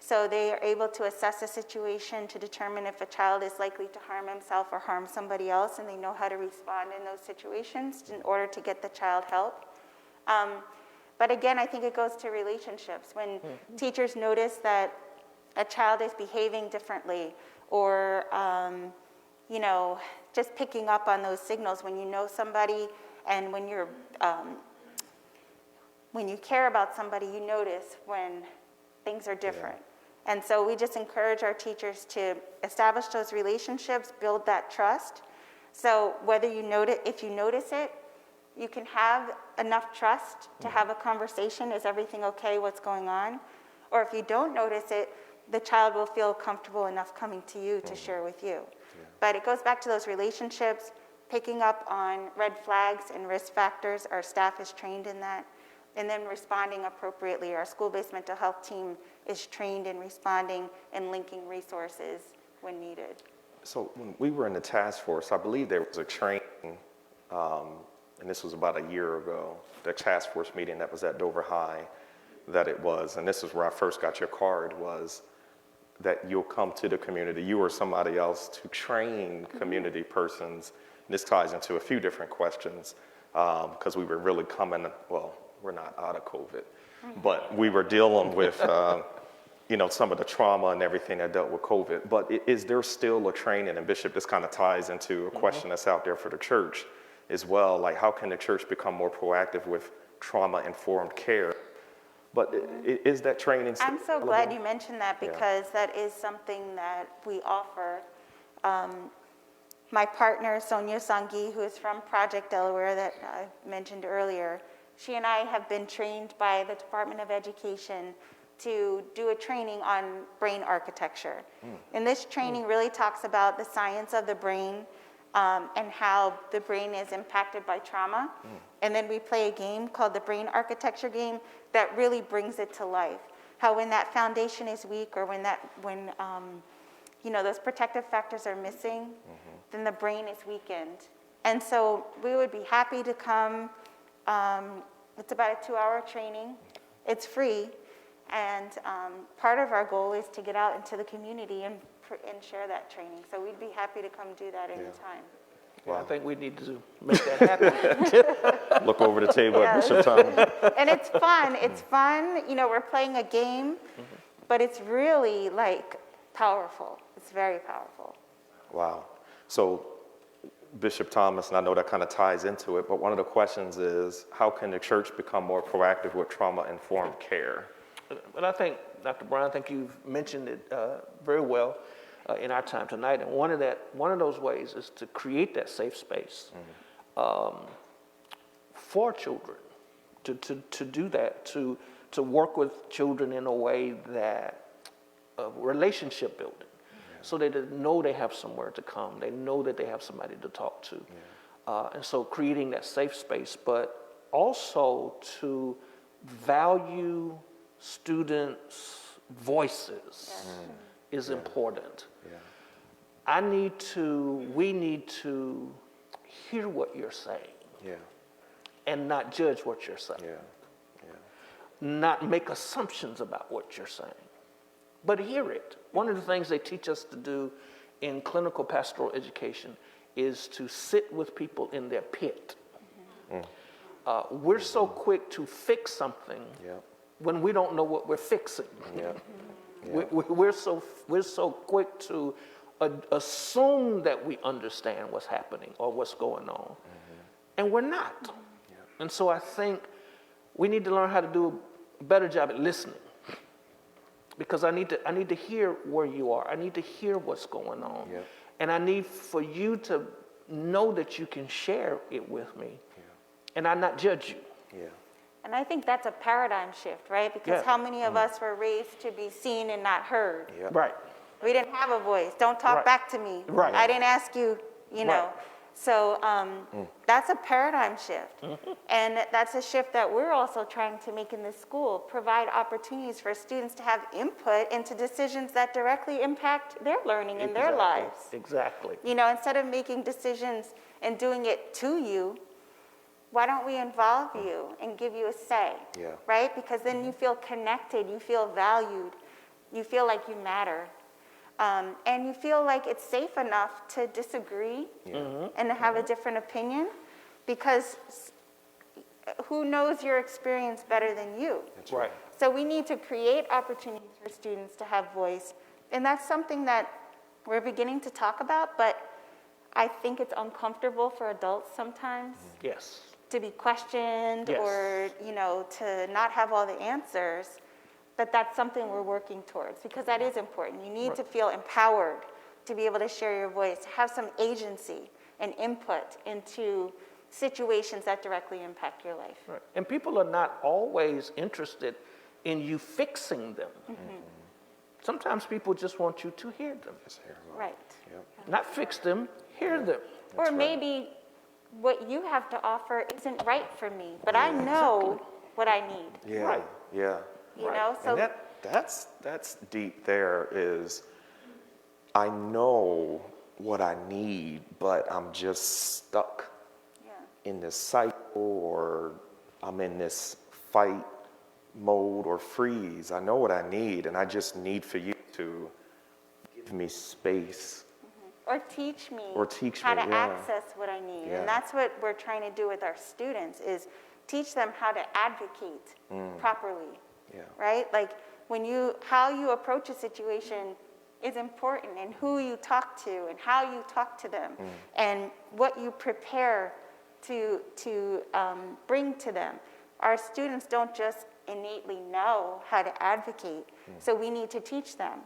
[SPEAKER 2] so they are able to assess a situation to determine if a child is likely to harm himself or harm somebody else, and they know how to respond in those situations in order to get the child help. But again, I think it goes to relationships. When teachers notice that a child is behaving differently, or just picking up on those signals when you know somebody, and when you care about somebody, you notice when things are different. And so we just encourage our teachers to establish those relationships, build that trust. So if you notice it, you can have enough trust to have a conversation. Is everything okay? What's going on? Or if you don't notice it, the child will feel comfortable enough coming to you to share with you. But it goes back to those relationships, picking up on red flags and risk factors. Our staff is trained in that. And then responding appropriately. Our school-based mental health team is trained in responding and linking resources when needed.
[SPEAKER 1] So when we were in the task force, I believe there was a training, and this was about a year ago, the task force meeting that was at Dover High, that it was, and this is where I first got your card, was that you'll come to the community, you or somebody else, to train community persons. And this ties into a few different questions, because we were really coming, well, we're not out of COVID, but we were dealing with, some of the trauma and everything that dealt with COVID. But is there still a training, and Bishop, this kind of ties into a question that's out there for the church as well, like how can the church become more proactive with trauma-informed care? But is that training still
[SPEAKER 2] I'm so
[SPEAKER 1] available?
[SPEAKER 2] glad you mentioned that, because that is something that we offer. My partner, Sonia Sangi, who is from Project Delaware that I mentioned earlier, she and I have been trained by the Department of Education to do a training on brain architecture. And this training really talks about the science of the brain and how the brain is impacted by trauma. And then we play a game called the brain architecture game that really brings it to life. How when that foundation is weak, or when those protective factors are missing, then the brain is weakened. And so we would be happy to come. It's about a 2-hour training. It's free. And part of our goal is to get out into the community and share that training. So we'd be happy to come do that anytime.
[SPEAKER 3] Well, I think we need to make that happen.
[SPEAKER 1] Look over the table at
[SPEAKER 2] Yes.
[SPEAKER 1] Bishop Thomas.
[SPEAKER 2] And it's fun. It's fun. We're playing a game, but it's really powerful. It's very powerful.
[SPEAKER 1] Wow. So Bishop Thomas, and I know that kind of ties into it, but one of the questions is, how can the church become more proactive with trauma-informed care?
[SPEAKER 3] But I think, Dr. Brown, I think you've mentioned it very well in our time tonight. And one of those ways is to create that safe space for children, to do that, to work with children in a way that relationship building, so they know they have somewhere to come. They know that they have somebody to talk to. And so creating that safe space, but also to value students' voices is important. We need to hear what you're saying and not judge what you're saying. Not make assumptions about what you're saying, but hear it. One of the things they teach us to do in clinical pastoral education is to sit with people in their pit. We're so quick to fix something when we don't know what we're fixing. We're so quick to assume that we understand what's happening or what's going on, and we're not. And so I think we need to learn how to do a better job at listening, because I need to hear where you are. I need to hear what's going on, and I need for you to know that you can share it with me, and I not judge you.
[SPEAKER 2] And I think that's a paradigm shift, right? Because how many of us were raised to be seen and not heard?
[SPEAKER 3] Right.
[SPEAKER 2] We didn't have a voice. Don't talk back to me.
[SPEAKER 3] Right.
[SPEAKER 2] I didn't ask you, know. So that's a paradigm shift. And that's a shift that we're also trying to make in this school, provide opportunities for students to have input into decisions that directly impact their learning and their lives.
[SPEAKER 3] Exactly.
[SPEAKER 2] Instead of making decisions and doing it to you, why don't we involve you and give you a say, right? Because then you feel connected, you feel valued, you feel like you matter. And you feel like it's safe enough to disagree and to have a different opinion, because who knows your experience better than you?
[SPEAKER 1] That's right.
[SPEAKER 2] So we need to create opportunities for students to have voice. And that's something that we're beginning to talk about, but I think it's uncomfortable for adults sometimes.
[SPEAKER 3] Yes.
[SPEAKER 2] To be questioned or, to not have all the answers. But that's something we're working towards, because that is important. You need to feel empowered to be able to share your voice, to have some agency and input into situations that directly impact your life.
[SPEAKER 3] Right. And people are not always interested in you fixing them. Sometimes people just want you to hear them.
[SPEAKER 2] Right.
[SPEAKER 3] Not fix them, hear them.
[SPEAKER 2] Or maybe what you have to offer isn't right for me, but I know what I need.
[SPEAKER 3] Right.
[SPEAKER 2] So
[SPEAKER 1] And that's deep there, is I know what I need, but I'm just stuck in this cycle, or I'm in this fight mode or freeze. I know what I need, and I just need for you to give me space.
[SPEAKER 2] Or teach me,
[SPEAKER 1] me,
[SPEAKER 2] how to
[SPEAKER 1] yeah.
[SPEAKER 2] access what I need.
[SPEAKER 1] Yeah.
[SPEAKER 2] And that's what we're trying to do with our students, is teach them how to advocate properly, right? Like how you approach a situation is important, and who you talk to and how you talk to them and what you prepare to bring to them. Our students don't just innately know how to advocate, so we need to teach them.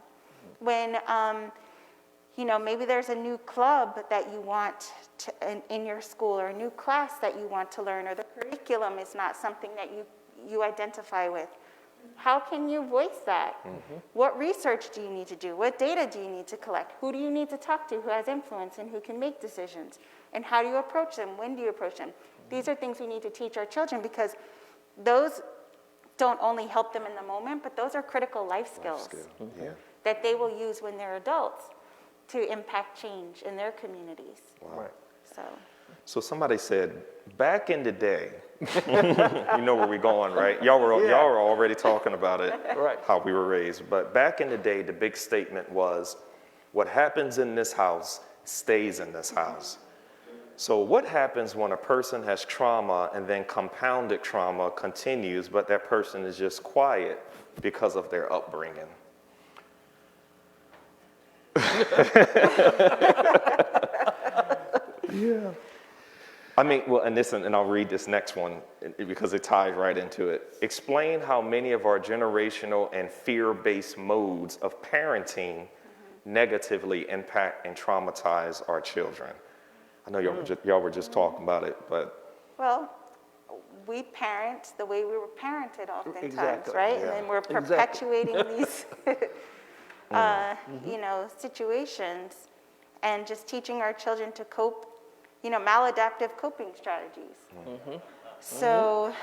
[SPEAKER 2] When maybe there's a new club that you want in your school, or a new class that you want to learn, or the curriculum is not something that you identify with. How can you voice that? What research do you need to do? What data do you need to collect? Who do you need to talk to who has influence and who can make decisions? And how do you approach them? When do you approach them? These are things we need to teach our children, because those don't only help them in the moment, but those are critical life skills that they will use when they're adults to impact change in their communities.
[SPEAKER 1] Wow.
[SPEAKER 3] Right.
[SPEAKER 1] So somebody said, back in the day, you know where we're going, right? Y'all were already talking about it,
[SPEAKER 3] Right.
[SPEAKER 1] how we were raised. But back in the day, the big statement was, what happens in this house stays in this house. So what happens when a person has trauma and then compounded trauma continues, but that person is just quiet because of their upbringing? Yeah. I mean, well, and I'll read this next one because it ties right into it. Explain how many of our generational and fear-based modes of parenting negatively impact and traumatize our children. I know y'all were just talking about it, but.
[SPEAKER 2] Well, we parent the way we were parented oftentimes,
[SPEAKER 3] Exactly.
[SPEAKER 2] right?
[SPEAKER 1] Yeah.
[SPEAKER 2] And then we're perpetuating these, situations, and just teaching our children to cope, maladaptive coping strategies. So,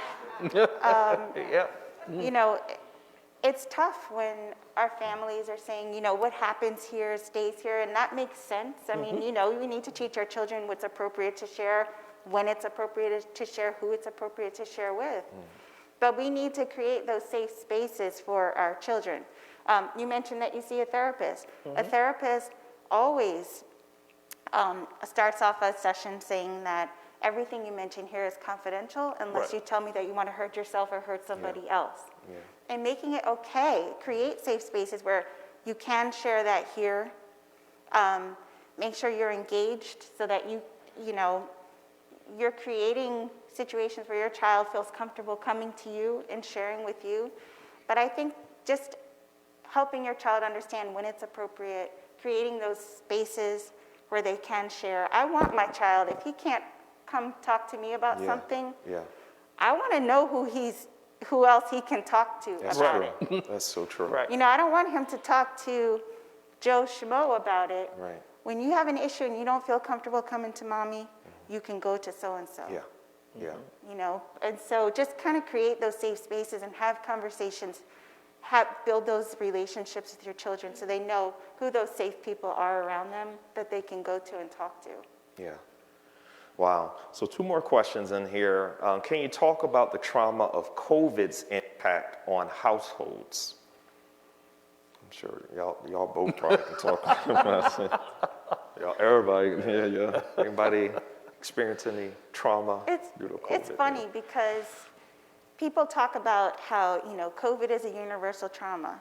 [SPEAKER 2] it's tough when our families are saying, what happens here stays here, and that makes sense. I mean, we need to teach our children what's appropriate to share, when it's appropriate to share, who it's appropriate to share with. But we need to create those safe spaces for our children. You mentioned that you see a therapist. A therapist always starts off a session saying that everything you mention here is confidential unless you tell me that you want to hurt yourself or hurt somebody else.
[SPEAKER 1] Yeah.
[SPEAKER 2] And making it okay, create safe spaces where you can share that here. Make sure you're engaged so that you're creating situations where your child feels comfortable coming to you and sharing with you. But I think just helping your child understand when it's appropriate, creating those spaces where they can share. I want my child, if he can't come talk to me about something, I want to know who else he can talk to about it.
[SPEAKER 1] That's so true.
[SPEAKER 3] Right.
[SPEAKER 2] I don't want him to talk to Joe Schmo about it.
[SPEAKER 1] Right.
[SPEAKER 2] When you have an issue and you don't feel comfortable coming to mommy, you can go to so-and-so.
[SPEAKER 1] Yeah.
[SPEAKER 2] And so just kind of create those safe spaces and have conversations, build those relationships with your children so they know who those safe people are around them that they can go to and talk to.
[SPEAKER 1] Yeah. Wow. So 2 more questions in here. Can you talk about the trauma of COVID's impact on households? I'm sure y'all both probably can talk about it. Y'all, everybody, Anybody experience any trauma due to COVID?
[SPEAKER 2] It's funny because people talk about how, COVID is a universal trauma.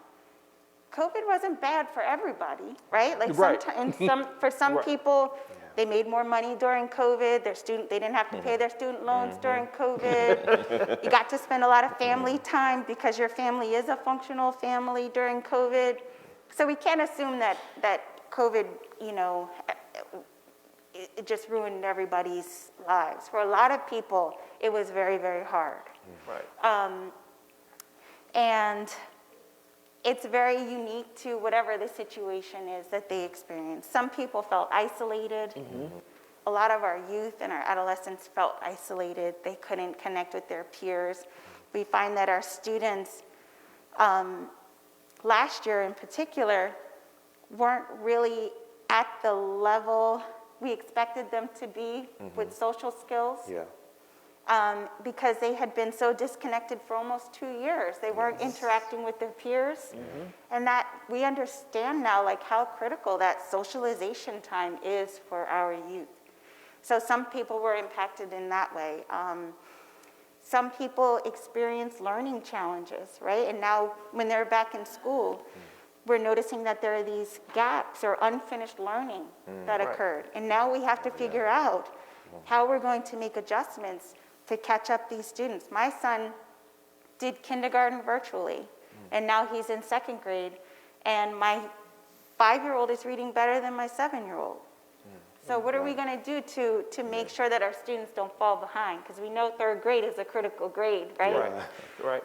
[SPEAKER 2] COVID wasn't bad for everybody, right? Like for some people, they made more money during COVID. They didn't have to pay their student loans during COVID. You got to spend a lot of family time because your family is a functional family during COVID. So we can't assume that COVID, it just ruined everybody's lives. For a lot of people, it was very, very hard.
[SPEAKER 3] Right.
[SPEAKER 2] And it's very unique to whatever the situation is that they experience. Some people felt isolated. A lot of our youth and our adolescents felt isolated. They couldn't connect with their peers. We find that our students, last year in particular, weren't really at the level we expected them to be with social skills.
[SPEAKER 1] Yeah.
[SPEAKER 2] Because they had been so disconnected for almost 2 years. They weren't interacting with their peers. And that we understand now like how critical that socialization time is for our youth. So some people were impacted in that way. Some people experience learning challenges, right? And now when they're back in school, we're noticing that there are these gaps or unfinished learning that occurred. And now we have to figure out how we're going to make adjustments to catch up these students. My son did kindergarten virtually, and now he's in 2nd grade, and my 5-year-old is reading better than my 7-year-old. So what are we going to do to make sure that our students don't fall behind? Because we know 3rd grade is a critical grade, right?
[SPEAKER 3] Right.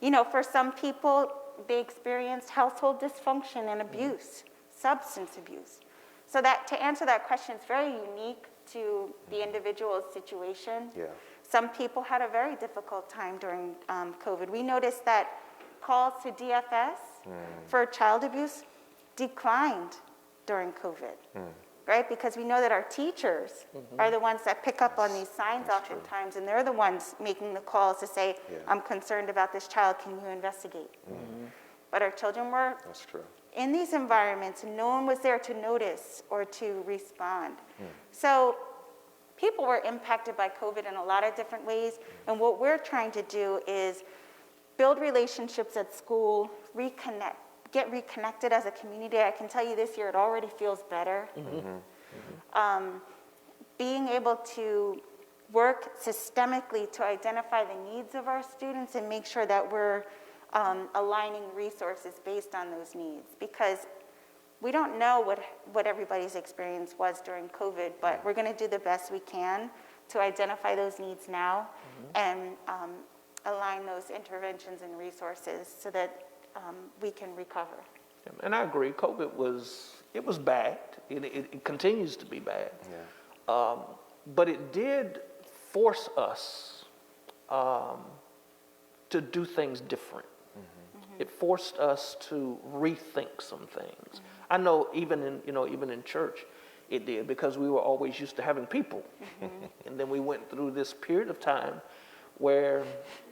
[SPEAKER 2] You know, for some people, they experienced household dysfunction and abuse, substance abuse. So that to answer that question is very unique to the individual's situation.
[SPEAKER 1] Yeah.
[SPEAKER 2] Some people had a very difficult time during COVID. We noticed that calls to DFS for child abuse declined during COVID, right? Because we know that our teachers are the ones that pick up on these signs oftentimes, and they're the ones making the calls to say, I'm concerned about this child, can you investigate? But our children were
[SPEAKER 1] That's true.
[SPEAKER 2] in these environments, and no one was there to notice or to respond. So people were impacted by COVID in a lot of different ways, and what we're trying to do is build relationships at school, get reconnected as a community. I can tell you this year it already feels better. Being able to work systemically to identify the needs of our students and make sure that we're aligning resources based on those needs, because we don't know what everybody's experience was during COVID, but we're going to do the best we can to identify those needs now and align those interventions and resources so that we can recover.
[SPEAKER 3] And I agree, COVID was bad. It continues to be bad. But it did force us to do things different. It forced us to rethink some things. I know even in church, it did, because we were always used to having people. And then we went through this period of time where,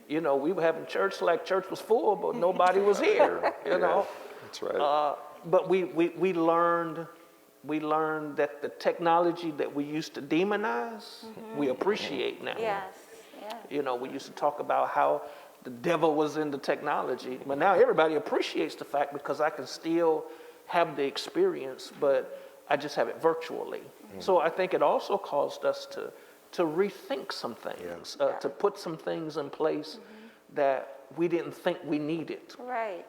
[SPEAKER 3] we were having church like church was full, but nobody was here, you know.
[SPEAKER 1] That's right.
[SPEAKER 3] But we learned that the technology that we used to demonize, we appreciate now.
[SPEAKER 2] Yes, yeah.
[SPEAKER 3] We used to talk about how the devil was in the technology, but now everybody appreciates the fact because I can still have the experience, but I just have it virtually. So I think it also caused us to rethink some things, to put some things in place that we didn't think we needed.
[SPEAKER 2] Right.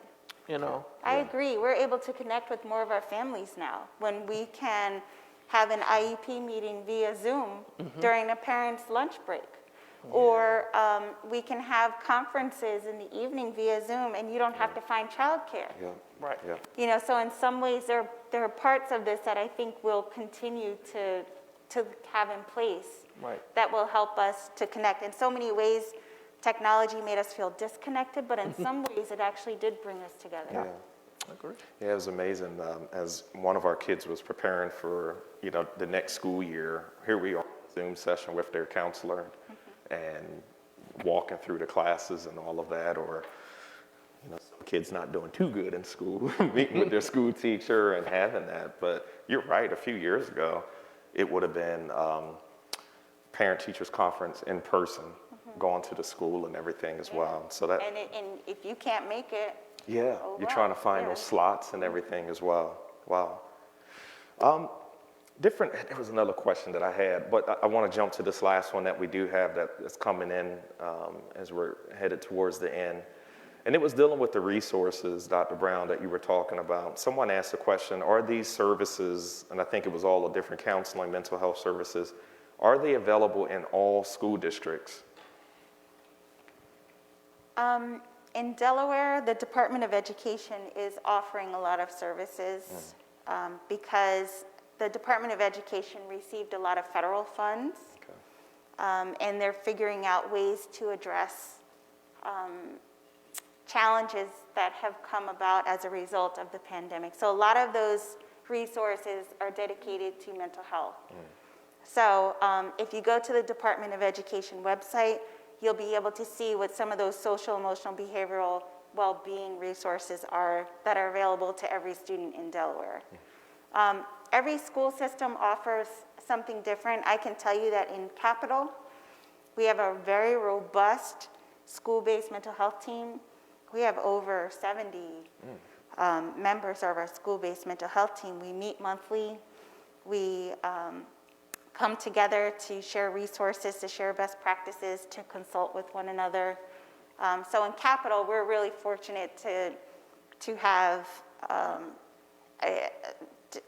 [SPEAKER 3] I
[SPEAKER 2] agree. We're able to connect with more of our families now when we can have an IEP meeting via Zoom during a parent's lunch break. Or we can have conferences in the evening via Zoom, and you don't have to find childcare.
[SPEAKER 3] Right.
[SPEAKER 2] So in some ways, there are parts of this that I think we'll continue to have in place that will help us to connect. In so many ways, technology made us feel disconnected, but in some ways, it actually did bring us together.
[SPEAKER 3] I agree.
[SPEAKER 1] Yeah, it was amazing. As one of our kids was preparing for, the next school year, here we are, Zoom session with their counselor, and walking through the classes and all of that, or some kids not doing too good in school, meeting with their school teacher and having that. But you're right, a few years ago, it would have been parent-teachers conference in person, going to the school and everything as well. So that,
[SPEAKER 2] and if you can't make it,
[SPEAKER 1] you're trying to find those slots and everything as well. Wow. There was another question that I had, but I want to jump to this last one that we do have that's coming in as we're headed towards the end. And it was dealing with the resources, Dr. Brown, that you were talking about. Someone asked a question, are these services, and I think it was all the different counseling, mental health services, are they available in all school districts?
[SPEAKER 2] In Delaware, the Department of Education is offering a lot of services because the Department of Education received a lot of federal funds, and they're figuring out ways to address challenges that have come about as a result of the pandemic. So a lot of those resources are dedicated to mental health. So if you go to the Department of Education website, you'll be able to see what some of those social, emotional, behavioral well-being resources are that are available to every student in Delaware. Every school system offers something different. I can tell you that in Capital, we have a very robust school-based mental health team. We have over 70 members of our school-based mental health team. We meet monthly. We come together to share resources, to share best practices, to consult with one another. So in Capital, we're really fortunate to have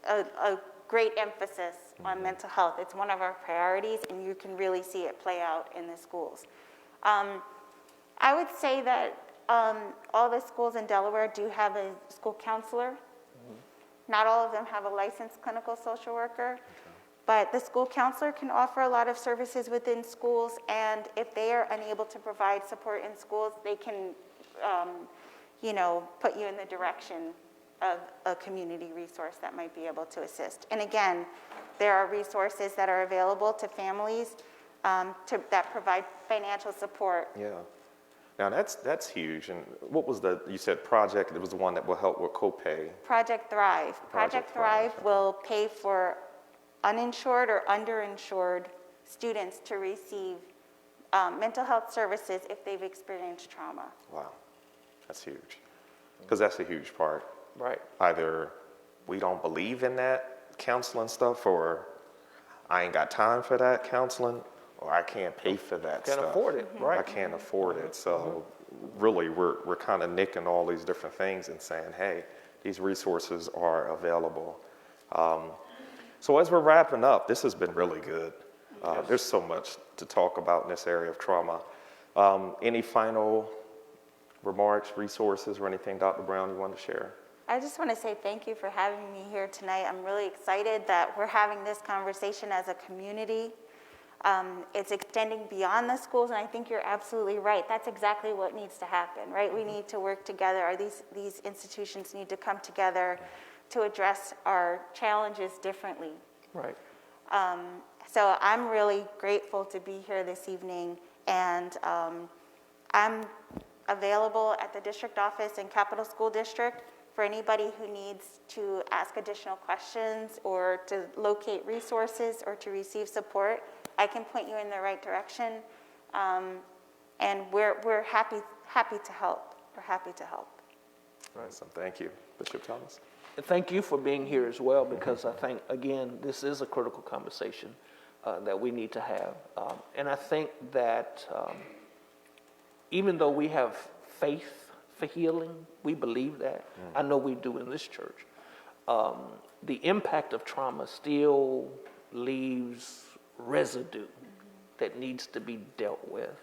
[SPEAKER 2] a great emphasis on mental health. It's one of our priorities, and you can really see it play out in the schools. I would say that all the schools in Delaware do have a school counselor. Not all of them have a licensed clinical social worker, but the school counselor can offer a lot of services within schools, and if they are unable to provide support in schools, they can, put you in the direction of a community resource that might be able to assist. And again, there are resources that are available to families that provide financial support.
[SPEAKER 1] Yeah. Now that's huge. And what was you said project, it was the one that will help with copay.
[SPEAKER 2] Project Thrive. Project Thrive will pay for uninsured or underinsured students to receive mental health services if they've experienced trauma.
[SPEAKER 1] Wow, that's huge. Because that's a huge part.
[SPEAKER 3] Right.
[SPEAKER 1] Either we don't believe in that counseling stuff, or I ain't got time for that counseling, or I can't pay for that
[SPEAKER 3] Can't
[SPEAKER 1] stuff.
[SPEAKER 3] afford it, right.
[SPEAKER 1] I can't afford it. So really, we're kind of nicking all these different things and saying, hey, these resources are available. So as we're wrapping up, this has been really good. There's so much to talk about in this area of trauma. Any final remarks, resources, or anything, Dr. Brown, you want to share?
[SPEAKER 2] I just want to say thank you for having me here tonight. I'm really excited that we're having this conversation as a community. It's extending beyond the schools, and I think you're absolutely right. That's exactly what needs to happen, right? We need to work together. These institutions need to come together to address our challenges differently.
[SPEAKER 3] Right.
[SPEAKER 2] So I'm really grateful to be here this evening, and I'm available at the district office in Capital School District for anybody who needs to ask additional questions or to locate resources or to receive support. I can point you in the right direction, and we're happy to help. We're happy to help.
[SPEAKER 1] Awesome, thank you. Bishop Thomas?
[SPEAKER 3] Thank you for being here as well, because I think, again, this is a critical conversation that we need to have. And I think that even though we have faith for healing, we believe that. I know we do in this church. The impact of trauma still leaves residue that needs to be dealt with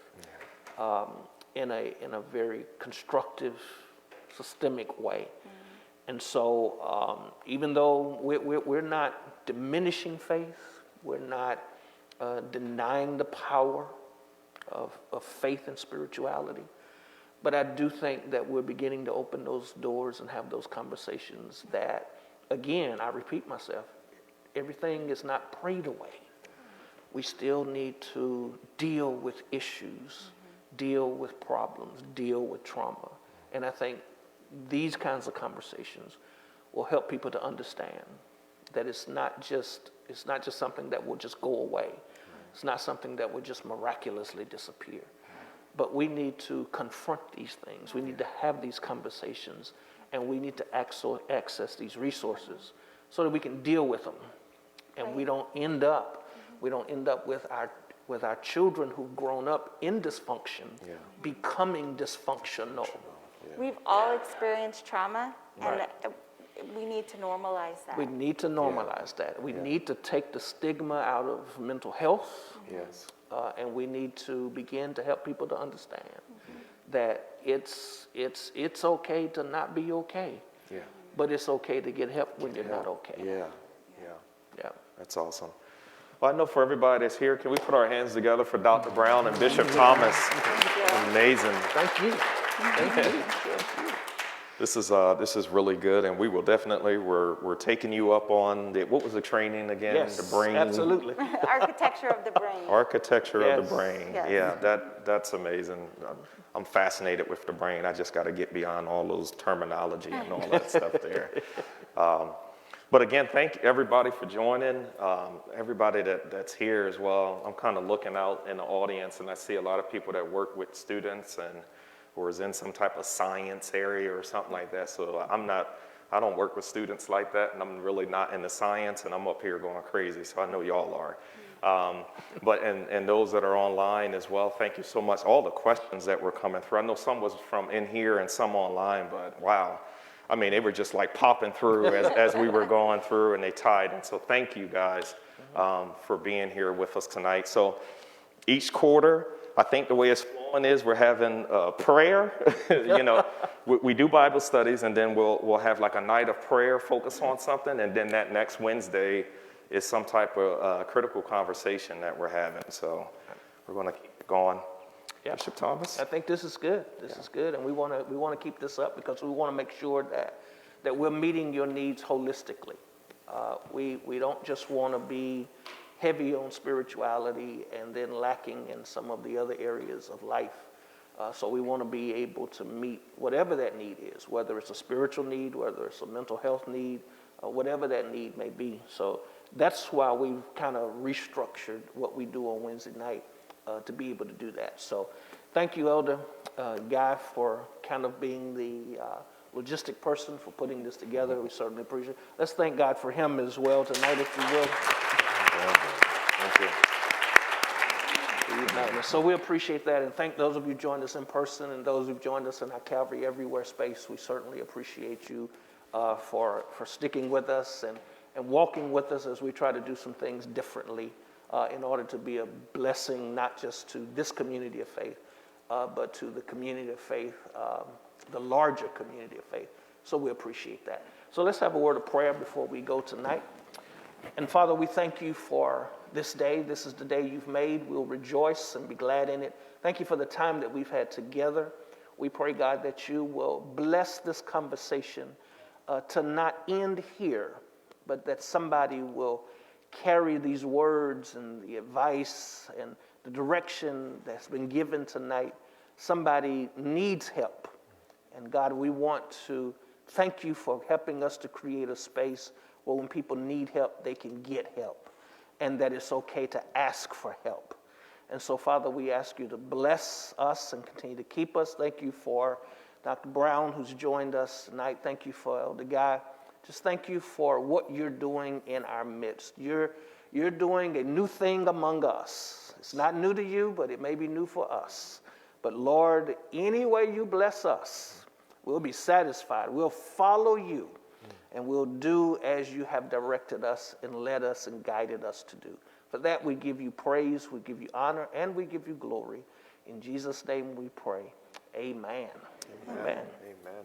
[SPEAKER 3] in a very constructive, systemic way. And so even though we're not diminishing faith, we're not denying the power of faith and spirituality, but I do think that we're beginning to open those doors and have those conversations that, again, I repeat myself, everything is not prayed away. We still need to deal with issues, deal with problems, deal with trauma. And I think these kinds of conversations will help people to understand that it's not just something that will just go away. It's not something that will just miraculously disappear. But we need to confront these things. We need to have these conversations, and we need to access these resources so that we can deal with them. And we don't end up with our children who've grown up in dysfunction becoming dysfunctional.
[SPEAKER 2] We've all experienced trauma, and we need to normalize that.
[SPEAKER 3] We need to normalize that. We need to take the stigma out of mental health.
[SPEAKER 1] Yes.
[SPEAKER 3] And we need to begin to help people to understand that it's okay to not be okay. Yeah. But it's okay to get help when you're not okay.
[SPEAKER 1] Yeah. That's awesome. Well, I know for everybody that's here, can we put our hands together for Dr. Brown and Bishop Thomas?
[SPEAKER 2] Thank you.
[SPEAKER 1] Amazing.
[SPEAKER 3] Thank you. Thank you.
[SPEAKER 1] This is really good, and we will definitely, we're taking you up on what was the training again?
[SPEAKER 3] Yes,
[SPEAKER 1] The brain.
[SPEAKER 3] absolutely.
[SPEAKER 2] Architecture of the brain.
[SPEAKER 1] Architecture of
[SPEAKER 3] Yes.
[SPEAKER 1] the brain.
[SPEAKER 2] Yes.
[SPEAKER 1] Yeah, that's amazing. I'm fascinated with the brain. I just got to get beyond all those terminology and all that stuff there. But again, thank everybody for joining. Everybody that's here as well. I'm kind of looking out in the audience, and I see a lot of people that work with students and or is in some type of science area or something like that. So I don't work with students like that, and I'm really not into science, and I'm up here going crazy, so I know y'all are. But those that are online as well, thank you so much. All the questions that were coming through, I know some was from in here and some online, but wow. I mean, they were just like popping through as we were going through, and they tied. And so thank you guys for being here with us tonight. So each quarter, I think the way it's flowing is we're having prayer. You know, we do Bible studies, and then we'll have like a night of prayer, focus on something, and then that next Wednesday is some type of critical conversation that we're having. So we're going to keep it going.
[SPEAKER 3] Yeah.
[SPEAKER 1] Bishop Thomas?
[SPEAKER 3] I think this is good. This is good, and we want to keep this up because we want to make sure that we're meeting your needs holistically. We don't just want to be heavy on spirituality and then lacking in some of the other areas of life. So we want to be able to meet whatever that need is, whether it's a spiritual need, whether it's a mental health need, whatever that need may be. So that's why we've kind of restructured what we do on Wednesday night to be able to do that. So thank you, Elder Guy, for kind of being the logistic person for putting this together. We certainly appreciate it. Let's thank God for him as well tonight, if you will.
[SPEAKER 1] Thank you.
[SPEAKER 3] So we appreciate that, and thank those of you who joined us in person and those who've joined us in our Calvary Everywhere space. We certainly appreciate you for sticking with us and walking with us as we try to do some things differently in order to be a blessing not just to this community of faith, but to the community of faith, the larger community of faith. So we appreciate that. So let's have a word of prayer before we go tonight. And Father, we thank you for this day. This is the day you've made. We'll rejoice and be glad in it. Thank you for the time that we've had together. We pray, God, that you will bless this conversation to not end here, but that somebody will carry these words and the advice and the direction that's been given tonight. Somebody needs help. And God, we want to thank you for helping us to create a space where when people need help, they can get help, and that it's okay to ask for help. And so, Father, we ask you to bless us and continue to keep us. Thank you for Dr. Brown, who's joined us tonight. Thank you for Elder Guy. Just thank you for what you're doing in our midst. You're doing a new thing among us. It's not new to you, but it may be new for us. But Lord, any way you bless us, we'll be satisfied. We'll follow you, and we'll do as you have directed us and led us and guided us to do. For that, we give you praise, we give you honor, and we give you glory. In Jesus' name we pray. Amen.
[SPEAKER 1] Amen.
[SPEAKER 3] Amen.
[SPEAKER 1] Amen.